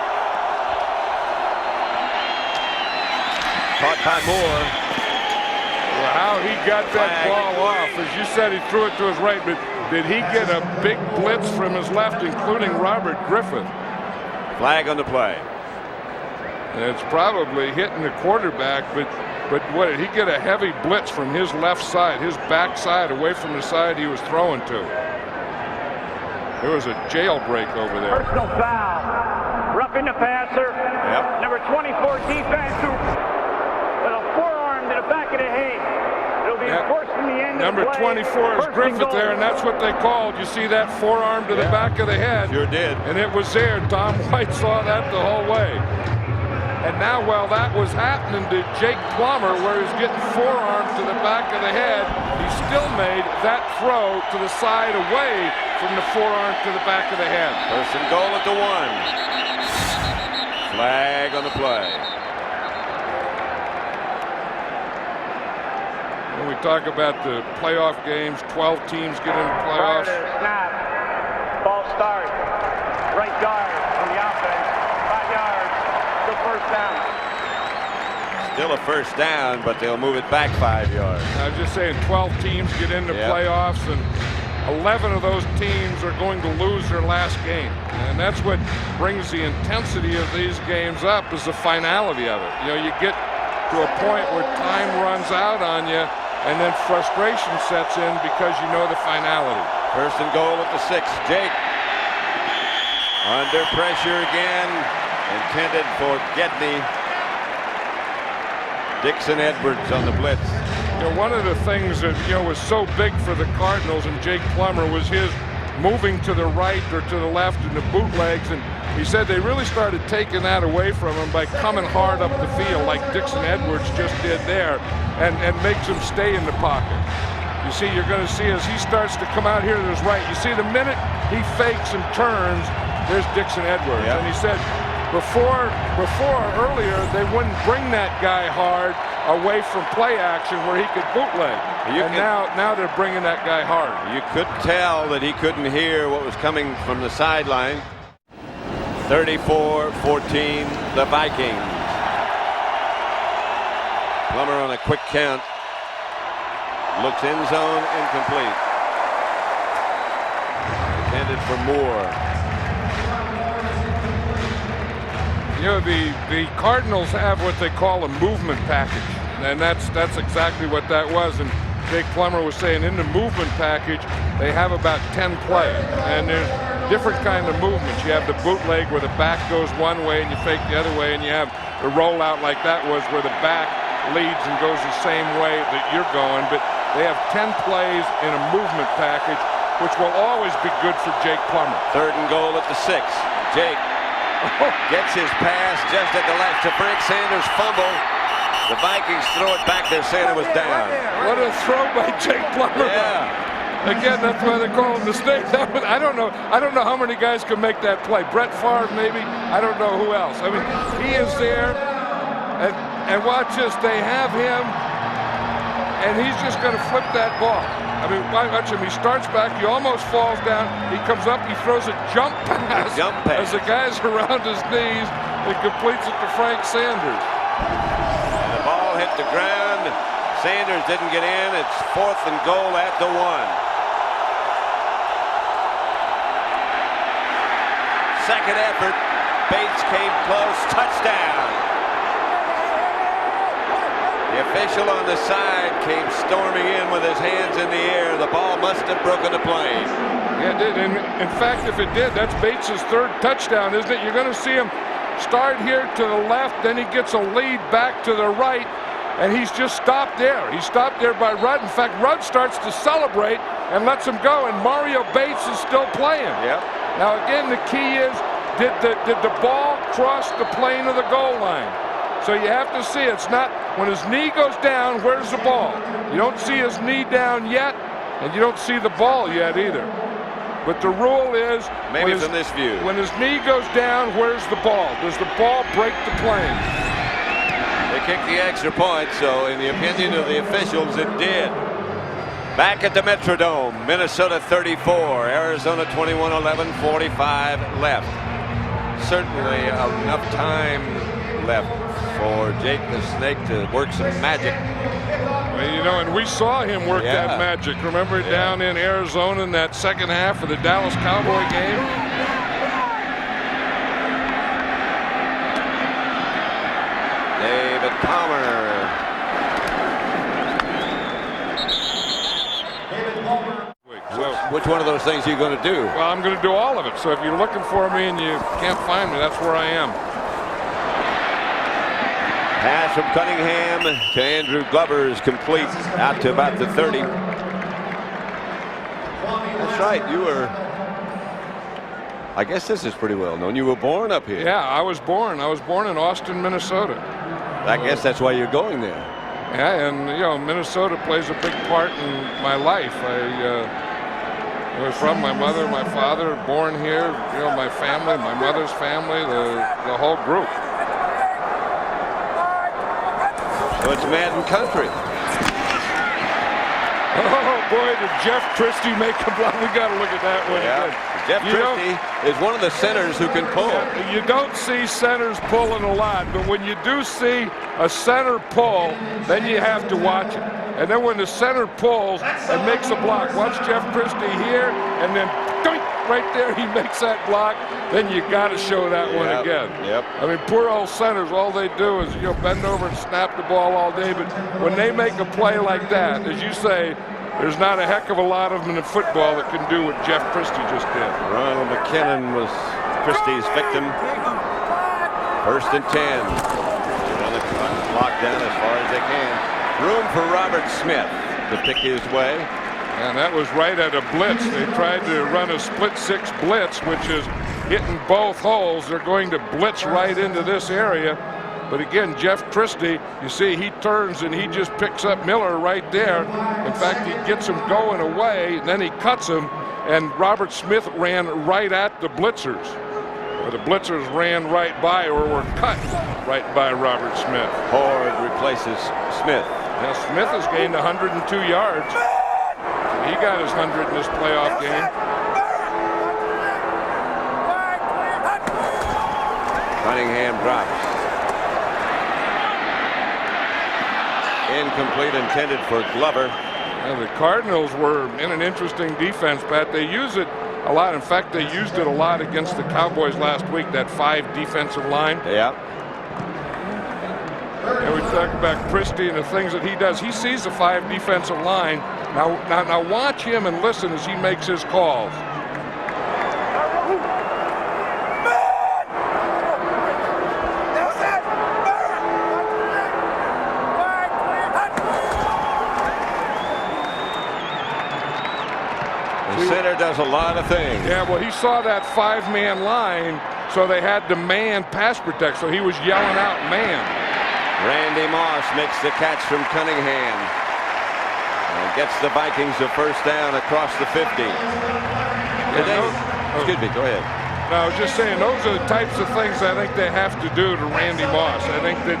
Caught by Moore. Well, how he got that ball off, as you said, he threw it to his right, but did he get a big blitz from his left, including Robert Griffith? Flag on the play. And it's probably hitting the quarterback, but what, did he get a heavy blitz from his left side, his back side, away from the side he was throwing to? There was a jailbreak over there. Personal foul. Roughing the passer. Yep. Number 24 defense with a forearm to the back of the head. It'll be enforced in the end Number of the play. 24 is First Griffith and goal. there, and that's what they called. You see that forearm to the back of the head? Sure did. And it was there. Tom White saw that the whole way. And now, while that was happening to Jake Plummer, where he's getting forearm to the back of the head, he still made that throw to the side away from the forearm to the back of the head. First and goal at the 1. Flag on the play. When we talk about the playoff games, 12 teams get into playoffs. Carter, snap. Ball start. Right guard on the offense. 5 yards. Still first down. Still a first down, but they'll move it back 5 yards. I was just saying 12 teams get into playoffs, and 11 of those teams are going to lose their last game. And that's what brings the intensity of these games up, is the finality of it. You know, you get to a point where time runs out on you, and then frustration sets in because you know the finality. First and goal at the 6. Jake under pressure again. Intended for Gedney. Dixon Edwards on the blitz. You know, one of the things that, you know, was so big for the Cardinals and Jake Plummer was his moving to the right or to the left in the bootlegs, and he said they really started taking that away from him by coming hard up the field like Dixon Edwards just did there, and makes him stay in the pocket. You see, you're going to see as he starts to come out here to his right, you see the minute he fakes and turns, there's Dixon Edwards. Yep. And he said before earlier they wouldn't bring that guy hard away from play action where he could bootleg. Now they're bringing that guy hard. You could tell that he couldn't hear what was coming from the sideline. 34-14, the Vikings. Plummer on a quick count. Looks end zone, incomplete. Intended for Moore. You know, the Cardinals have what they call a movement package, and that's exactly what that was. And Jake Plummer was saying in the movement package they have about 10 plays, and there's different kind of movements. You have the bootleg where the back goes one way and you fake the other way, and you have the rollout like that was where the back leads and goes the same way that you're going. But they have 10 plays in a movement package, which will always be good for Jake Plummer. Third and goal at the 6. Jake gets his pass just at the left to Frank Sanders. Fumble. The Vikings throw it back there. Sanders was down. What a throw by Jake Plummer. Yeah. Again, that's why they call it the snake. I don't know how many guys can make that play. Brett Favre, maybe. I don't know who else. I mean, he is there, and watch this. They have him, and he's just going to flip that ball. I mean, watch him. He starts back. He almost falls down. He comes up. He throws a jump pass. As the guy's around his knees, and completes it to Frank Sanders. The ball hit the ground. Sanders didn't get in. It's 4th and goal at the 1. Second effort. Bates came close. Touchdown. The official on the side came storming in with his hands in the air. The ball must have broken the plane. Yeah, it did. And in fact, if it did, that's Bates' 3rd touchdown, isn't it? You're going to see him start here to the left, then he gets a lead back to the right, and he's just stopped there. He's stopped there by Rudd. In fact, Rudd starts to celebrate and lets him go, and Mario Bates is still playing. Yep. Now, again, the key is, did the ball cross the plane of the goal line? So you have to see. It's not when his knee goes down, where's the ball? You don't see his knee down yet, and you don't see the ball yet either. But the rule is, maybe from this view, when his knee goes down, where's the ball? Does the ball break the plane? They kicked the extra point, so in the opinion of the officials, it did. Back at the Metrodome, Minnesota 34, Arizona 21, 11, 45 left. Certainly enough time left for Jake the Snake to work some magic. Well, you know, and we saw him work that magic. Remember down in Arizona in that second half of the Dallas Cowboy game? David Palmer. So, which one of those things are you going to do? Well, I'm going to do all of it. So if you're looking for me and you can't find me, that's where I am. Pass from Cunningham to Andrew Glover is complete out to about the 30. That's right. You were, I guess this is pretty well known. You were born up here. Yeah, I was born in Austin, Minnesota. I guess that's why you're going there. Yeah, and you know, Minnesota plays a big part in my life. I was from my mother, my father, born here. You know, my family, my mother's family, the whole group. So it's Madden country. Oh boy, did Jeff Christie make a block? We got to look at that one again. Jeff Christie is one of the centers who can pull. You don't see centers pulling a lot, but when you do see a center pull, then you have to watch it. And then when the center pulls and makes a block, watch Jeff Christie here, and then right there he makes that block, then you got to show that one again. Yep. I mean, poor old centers, all they do is, you know, bend over and snap the ball all day, but when they make a play like that, as you say, there's not a heck of a lot of them in football that can do what Jeff Christie just did. Ronald McKinnon was Christie's victim. 1st and 10. On the clock down as far as they can. Room for Robert Smith to pick his way. And that was right at a blitz. They tried to run a split 6 blitz, which is hitting both holes. They're going to blitz right into this area. But again, Jeff Christie, you see, he turns and he just picks up Miller right there. In fact, he gets him going away, and then he cuts him, and Robert Smith ran right at the blitzers. Or the blitzers ran right by or were cut right by Robert Smith. Horde replaces Smith. Now, Smith has gained 102 yards. He got his 100 in this playoff game. Cunningham drops. Incomplete, intended for Glover. Now, the Cardinals were in an interesting defense, Pat. They use it a lot. In fact, they used it a lot against the Cowboys last week, that 5 defensive line. Yeah. And we talk about Christie and the things that he does. He sees the 5 defensive line. Now watch him and listen as he makes his calls. The center does a lot of things. Yeah, well, he saw that 5-man line, so they had to man pass protect, so he was yelling out man. Randy Moss makes the catch from Cunningham. And gets the Vikings a first down across the 50. Excuse me, go ahead. No, I was just saying, those are the types of things I think they have to do to Randy Moss. I think that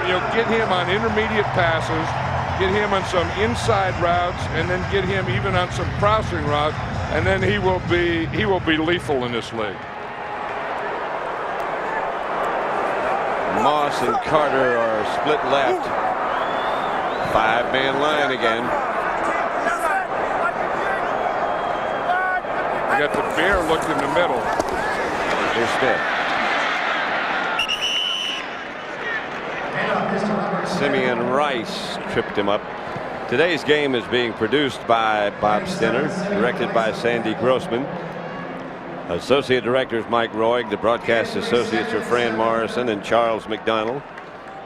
you'll get him on intermediate passes, get him on some inside routes, and then get him even on some crossing routes, and then he will be lethal in this league. Moss and Carter are split left. 5-man line again. You got the bear looked in the middle. Here's Smith. Simeon Rice tripped him up. Today's game is being produced by Bob Stinner, directed by Sandy Grossman. Associate directors Mike Roig. The broadcast associates are Fran Morrison and Charles McDonald.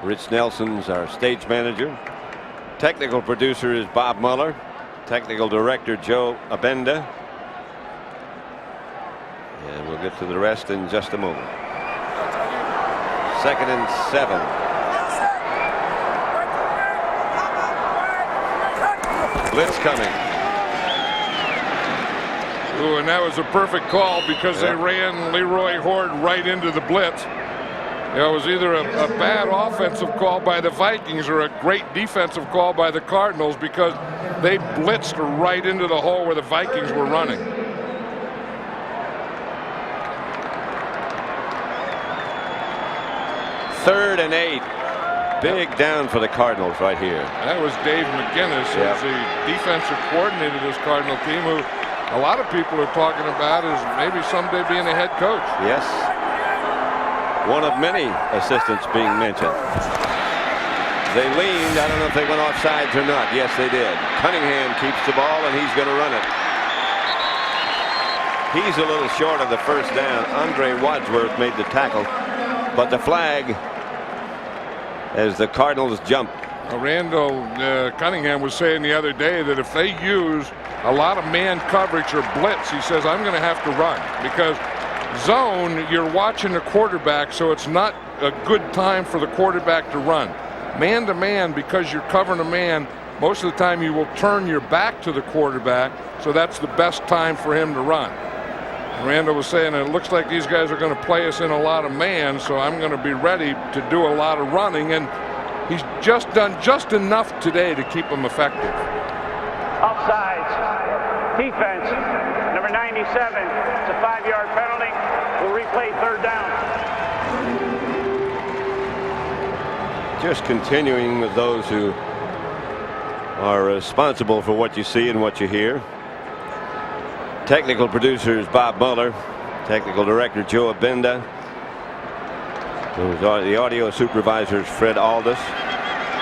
Rich Nelson's our stage manager. Technical producer is Bob Muller. Technical director Joe Abenda. And we'll get to the rest in just a moment. 2nd and 7. Blitz coming. Ooh, and that was a perfect call because they ran Leroy Horde right into the blitz. It was either a bad offensive call by the Vikings or a great defensive call by the Cardinals because they blitzed right into the hole where the Vikings were running. Third and 8. Big down for the Cardinals right here. That was Dave McGinnis, who's the defensive coordinator of this Cardinal team, who a lot of people are talking about as maybe someday being a head coach. Yes. One of many assistants being mentioned. They leaned. I don't know if they went offsides or not. Yes, they did. Cunningham keeps the ball, and he's going to run it. He's a little short of the first down. Andre Wadsworth made the tackle, but the flag as the Cardinals jump. Randall Cunningham was saying the other day that if they use a lot of man coverage or blitz, he says, I'm going to have to run because zone, you're watching the quarterback, so it's not a good time for the quarterback to run. Man to man, because you're covering a man, most of the time you will turn your back to the quarterback, so that's the best time for him to run. Randall was saying it looks like these guys are going to play us in a lot of man, so I'm going to be ready to do a lot of running, and he's just done just enough today to keep them effective. Offsides. Defense. Number 97. It's a 5-yard penalty. We'll replay third down. Just continuing with those who are responsible for what you see and what you hear. Technical producer is Bob Muller. Technical director Joe Abenda. The audio supervisor is Fred Aldis.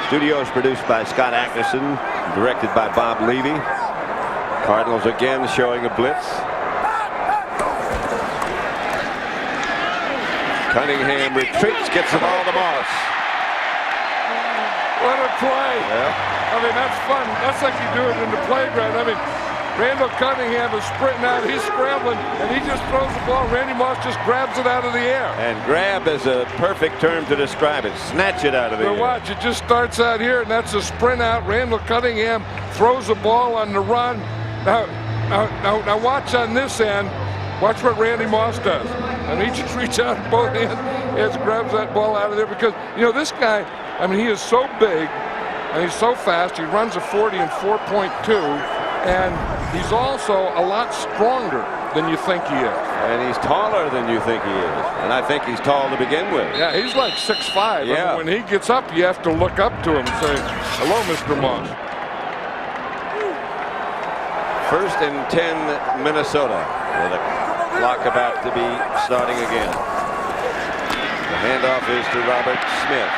Studio is produced by Scott Ackerson. Directed by Bob Levy. Cardinals again showing a blitz. Cunningham retreats, gets the ball to Moss. What a play. Yeah. I mean, that's fun. That's like you do it in the playground. I mean, Randall Cunningham is sprinting out. He's scrambling, and he just throws the ball. Randy Moss just grabs it out of the air. And grab is a perfect term to describe it. Snatch it out of the air. Watch, it just starts out here, and that's a sprint out. Randall Cunningham throws the ball on the run. Now watch on this end. Watch what Randy Moss does. And he just reaches out both hands and grabs that ball out of there because, you know, this guy, I mean, he is so big and he's so fast. He runs a 40 in 4.2, and he's also a lot stronger than you think he is. And he's taller than you think he is. And I think he's tall to begin with. Yeah, he's like 6'5". Yeah. I mean, when he gets up, you have to look up to him and say, hello, Mr. Moss. 1st and 10, Minnesota. With a clock about to be starting again. The handoff is to Robert Smith.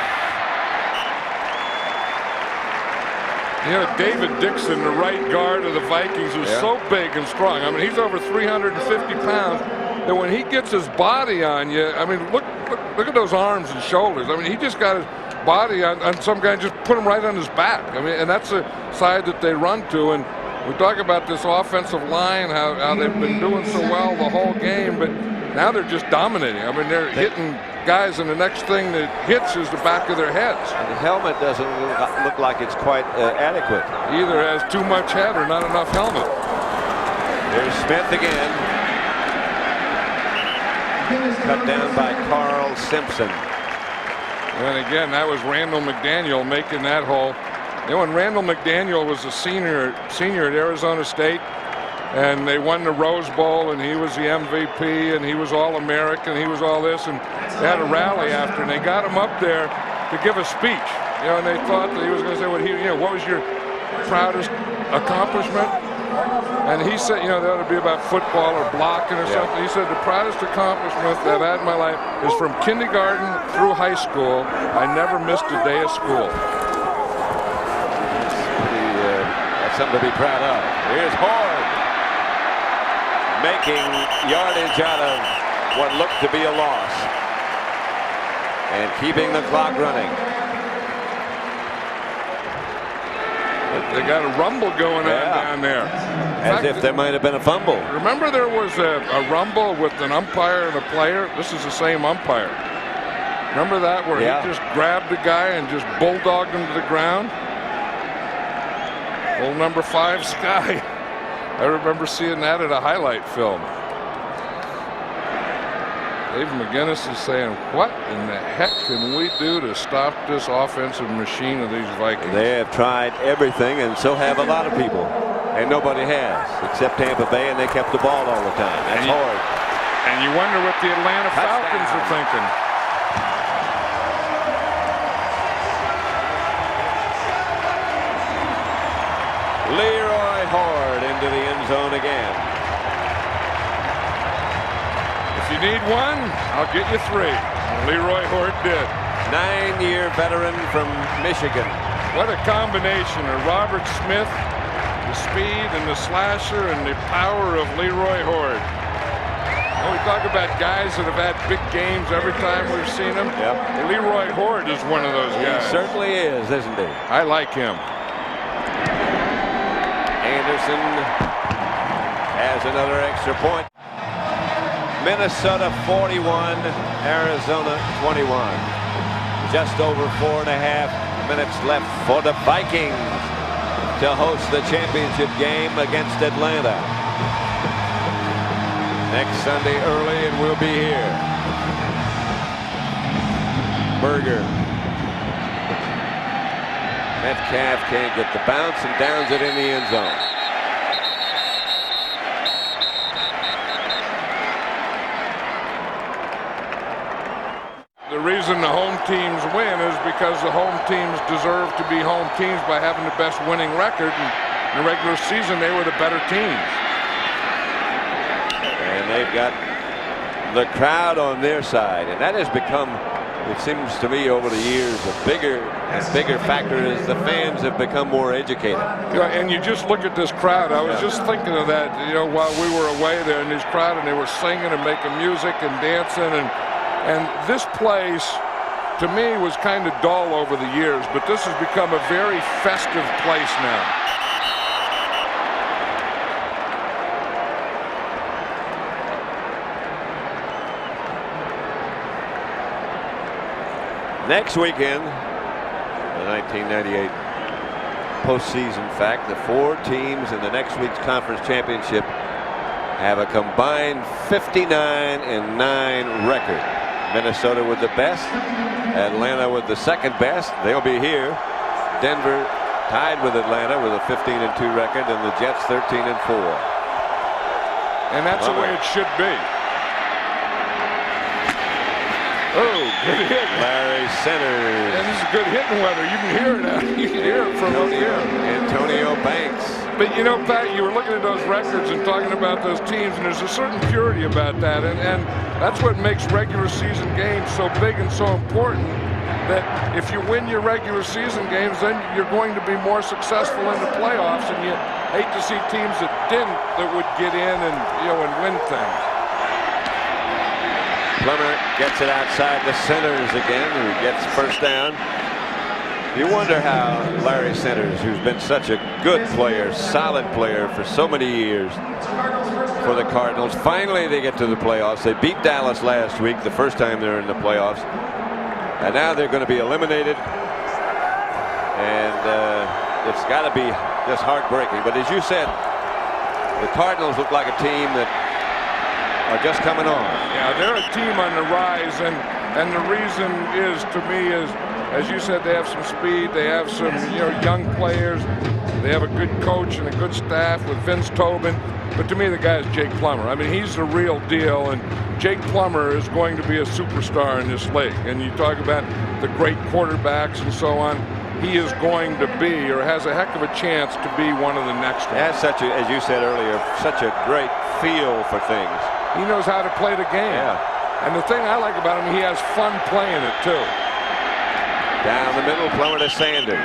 You know, David Dixon, the right guard of the Vikings, is so big and strong. I mean, he's over 350 pounds. And when he gets his body on you, I mean, look at those arms and shoulders. I mean, he just got his body on some guy and just put him right on his back. I mean, and that's the side that they run to. And we talk about this offensive line, how they've been doing so well the whole game, but now they're just dominating. I mean, they're hitting guys, and the next thing that hits is the back of their heads. And the helmet doesn't look like it's quite adequate. Either has too much head or not enough helmet. There's Smith again. Cut down by Carl Simpson. And again, that was Randall McDaniel making that hole. You know, when Randall McDaniel was a senior at Arizona State, and they won the Rose Bowl, and he was the MVP, and he was All-American, he was all this, and they had a rally after, and they got him up there to give a speech. You know, and they thought that he was going to say, what was your proudest accomplishment? And he said, that ought to be about football or blocking or something. He said, the proudest accomplishment that I've had in my life is from kindergarten through high school. I never missed a day of school. That's something to be proud of. Here's Horde making yardage out of what looked to be a loss and keeping the clock running. They got a rumble going on down there. As if there might have been a fumble. Remember there was a rumble with an umpire and a player? This is the same umpire. Remember that where he just grabbed the guy and just bulldogged him to the ground? Old number 5 Sky. I remember seeing that at a highlight film. Dave McGinnis is saying, what in the heck can we do to stop this offensive machine of these Vikings? They have tried everything, and so have a lot of people. And nobody has, except Tampa Bay, and they kept the ball all the time. That's hard. And you wonder what the Atlanta Falcons are thinking. Leroy Horde into the end zone again. If you need one, I'll get you 3. Leroy Horde did. 9-year veteran from Michigan. What a combination of Robert Smith, the speed and the slasher, and the power of Leroy Horde. And we talk about guys that have had big games every time we've seen them. Yep. Leroy Horde is one of those guys. He certainly is, isn't he? I like him. Anderson has another extra point. Minnesota 41, Arizona 21. Just over 4.5 minutes left for the Vikings to host the championship game against Atlanta. Next Sunday early, and we'll be here. Berger. Metcalf can't get the bounce and downs it in the end zone. The reason the home teams win is because the home teams deserve to be home teams by having the best winning record. And in the regular season, they were the better teams. And they've got the crowd on their side, and that has become, it seems to me, over the years, a bigger and bigger factor as the fans have become more educated. And you just look at this crowd. I was just thinking of that, while we were away there in this crowd, and they were singing and making music and dancing, and this place, to me, was kind of dull over the years, but this has become a very festive place now. Next weekend, the 1998 postseason fact, the 4 teams in the next week's conference championship have a combined 59-9 record. Minnesota with the best, Atlanta with the second best. They'll be here. Denver tied with Atlanta with a 15-2 record, and the Jets 13-4. And that's the way it should be. Oh, good hit. Larry Centers. And this is good hitting weather. You can hear it out. You can hear it from here. Antonio Banks. But Pat, you were looking at those records and talking about those teams, and there's a certain purity about that. And that's what makes regular season games so big and so important, that if you win your regular season games, then you're going to be more successful in the playoffs, and you hate to see teams that didn't, that would get in and, and win things. Plummer gets it outside the Centers again, who gets first down. You wonder how Larry Centers, who's been such a good player, solid player for so many years, for the Cardinals. Finally, they get to the playoffs. They beat Dallas last week, the first time they're in the playoffs. And now they're going to be eliminated. And it's got to be just heartbreaking. But as you said, the Cardinals look like a team that are just coming on. Yeah, they're a team on the rise. And the reason is, to me, is, as you said, they have some speed. They have some young players. They have a good coach and a good staff with Vince Tobin. But to me, the guy is Jake Plummer. I mean, he's the real deal. And Jake Plummer is going to be a superstar in this league. And you talk about the great quarterbacks and so on. He is going to be, or has a heck of a chance to be, one of the next ones. Has such a, as you said earlier, such a great feel for things. He knows how to play the game. Yeah. And the thing I like about him, he has fun playing it, too. Down the middle, Plummer to Sanders.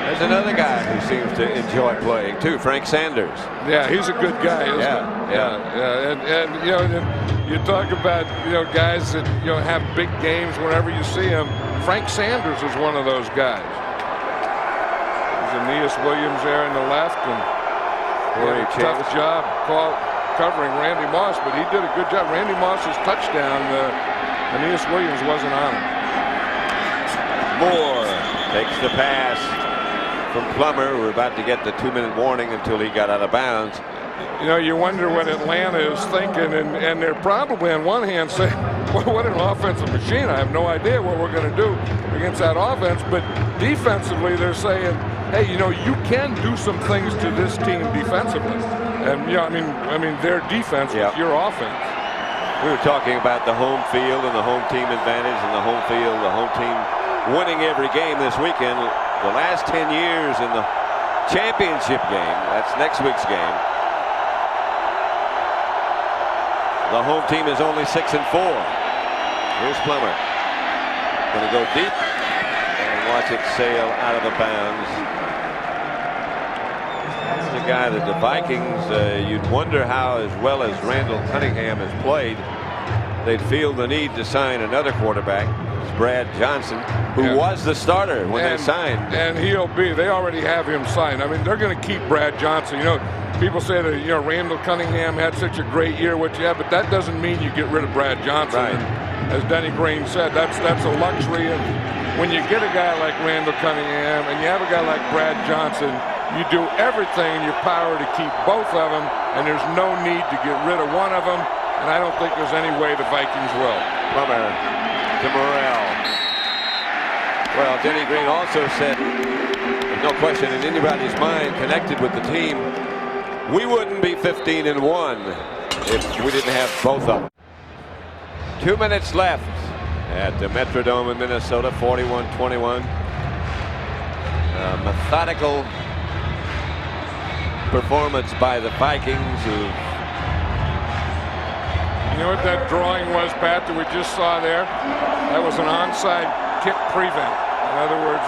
There's another guy who seems to enjoy playing, too, Frank Sanders. Yeah, he's a good guy, isn't he? Yeah. And you talk about, guys that, have big games whenever you see them. Frank Sanders is one of those guys. There's Aeneas Williams there in the left, and he had a tough job covering Randy Moss, but he did a good job. Randy Moss's touchdown, Aeneas Williams wasn't on him. Moore takes the pass from Plummer. We're about to get the 2-minute warning until he got out of bounds. You wonder what Atlanta is thinking, and they're probably on one hand saying, well, what an offensive machine. I have no idea what we're going to do against that offense. But defensively, they're saying, hey, you can do some things to this team defensively. And, I mean, their defense is your offense. We were talking about the home field and the home team advantage and the home field, the home team winning every game this weekend. The last 10 years in the championship game, that's next week's game, the home team is only 6-4. Here's Plummer. Going to go deep and watch it sail out of the bounds. This is a guy that the Vikings, you'd wonder how, as well as Randall Cunningham has played, they'd feel the need to sign another quarterback. It's Brad Johnson, who was the starter when they signed. And they already have him signed. I mean, they're going to keep Brad Johnson. People say that, Randall Cunningham had such a great year, but that doesn't mean you get rid of Brad Johnson. Right. And as Denny Green said, that's a luxury. And when you get a guy like Randall Cunningham and you have a guy like Brad Johnson, you do everything in your power to keep both of them, and there's no need to get rid of one of them. And I don't think there's any way the Vikings will. Plummer to Morrell. Well, Denny Green also said, there's no question in anybody's mind connected with the team, we wouldn't be 15-1 if we didn't have both of them. 2 minutes left at the Metrodome in Minnesota, 41-21. Methodical performance by the Vikings, who... You know what that drawing was, Pat, that we just saw there? That was an onside kick prevent. In other words,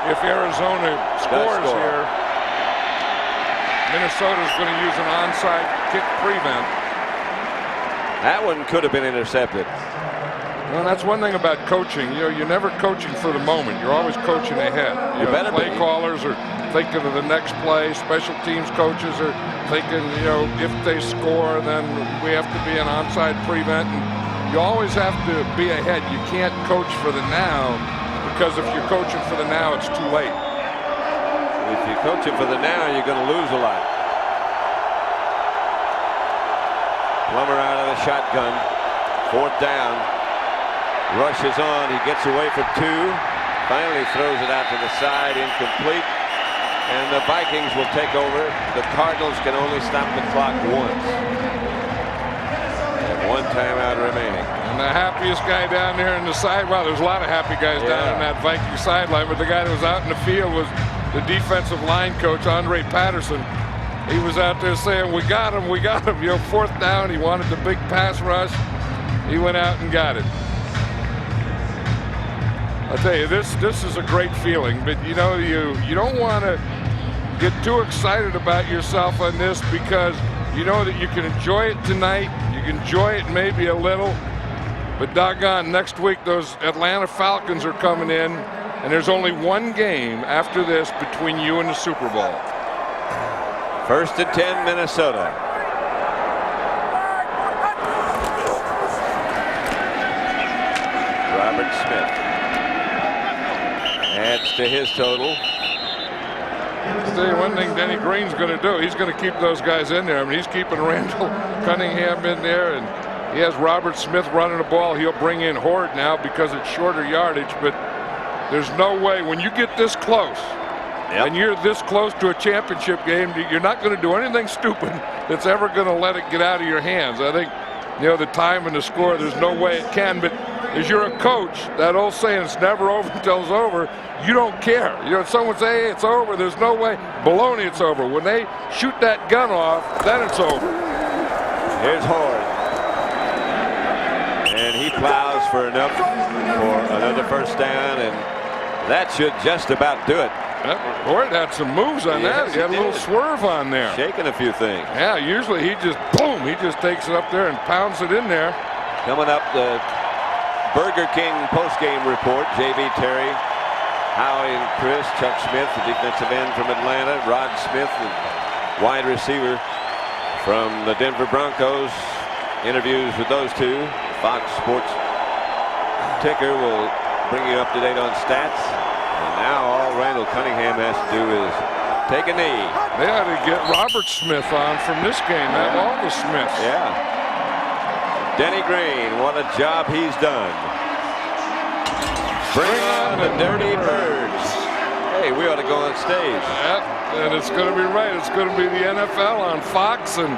if Arizona scores here, Minnesota's going to use an onside kick prevent. That one could have been intercepted. Well, that's one thing about coaching. You're never coaching for the moment. You're always coaching ahead. Play callers are thinking of the next play. Special teams coaches are thinking, if they score, then we have to be an onside prevent. And you always have to be ahead. You can't coach for the now, because if you're coaching for the now, it's too late. If you're coaching for the now, you're going to lose a lot. Plummer out of the shotgun. 4th down. Rush is on. He gets away for 2. Finally throws it out to the side. Incomplete. And the Vikings will take over. The Cardinals can only stop the clock once. And 1 timeout remaining. And the happiest guy down there in the side, well, there's a lot of happy guys down in that Viking sideline, but the guy that was out in the field was the defensive line coach, Andre Patterson. He was out there saying, we got him. 4th down. He wanted the big pass rush. He went out and got it. I'll tell you, this is a great feeling, but you don't want to get too excited about yourself on this, because you know that you can enjoy it tonight. You can enjoy it maybe a little, but doggone, next week those Atlanta Falcons are coming in, and there's only one game after this between you and the Super Bowl. First and 10, Minnesota. Robert Smith adds to his total. I'll tell you one thing Denny Green's going to do. He's going to keep those guys in there. I mean, he's keeping Randall Cunningham in there, and he has Robert Smith running the ball. He'll bring in Horde now because it's shorter yardage, but there's no way when you get this close and you're this close to a championship game, you're not going to do anything stupid that's ever going to let it get out of your hands. I think, you know, the time and the score, there's no way it can, but as you're a coach, that old saying, it's never over until it's over, you don't care. You know, someone say, hey, it's over, there's no way. Baloney, it's over. When they shoot that gun off, then it's over. Here's Horde. And he plows for enough for another first down, and that should just about do it. Horde had some moves on that. He had a little swerve on there. Shaking a few things. Yeah, usually he just, boom, he just takes it up there and pounds it in there. Coming up, the Burger King postgame report. J.B. Terry, Howie and Chris, Chuck Smith, the defensive end from Atlanta, Rod Smith, the wide receiver from the Denver Broncos. Interviews with those two. Fox Sports ticker will bring you up to date on stats. And now all Randall Cunningham has to do is take a knee. They ought to get Robert Smith on from this game. Have all the Smiths. Yeah. Denny Green, what a job he's done. Bring on the Dirty Birds. Hey, we ought to go on stage. Yeah, and it's going to be right. It's going to be the NFL on Fox, and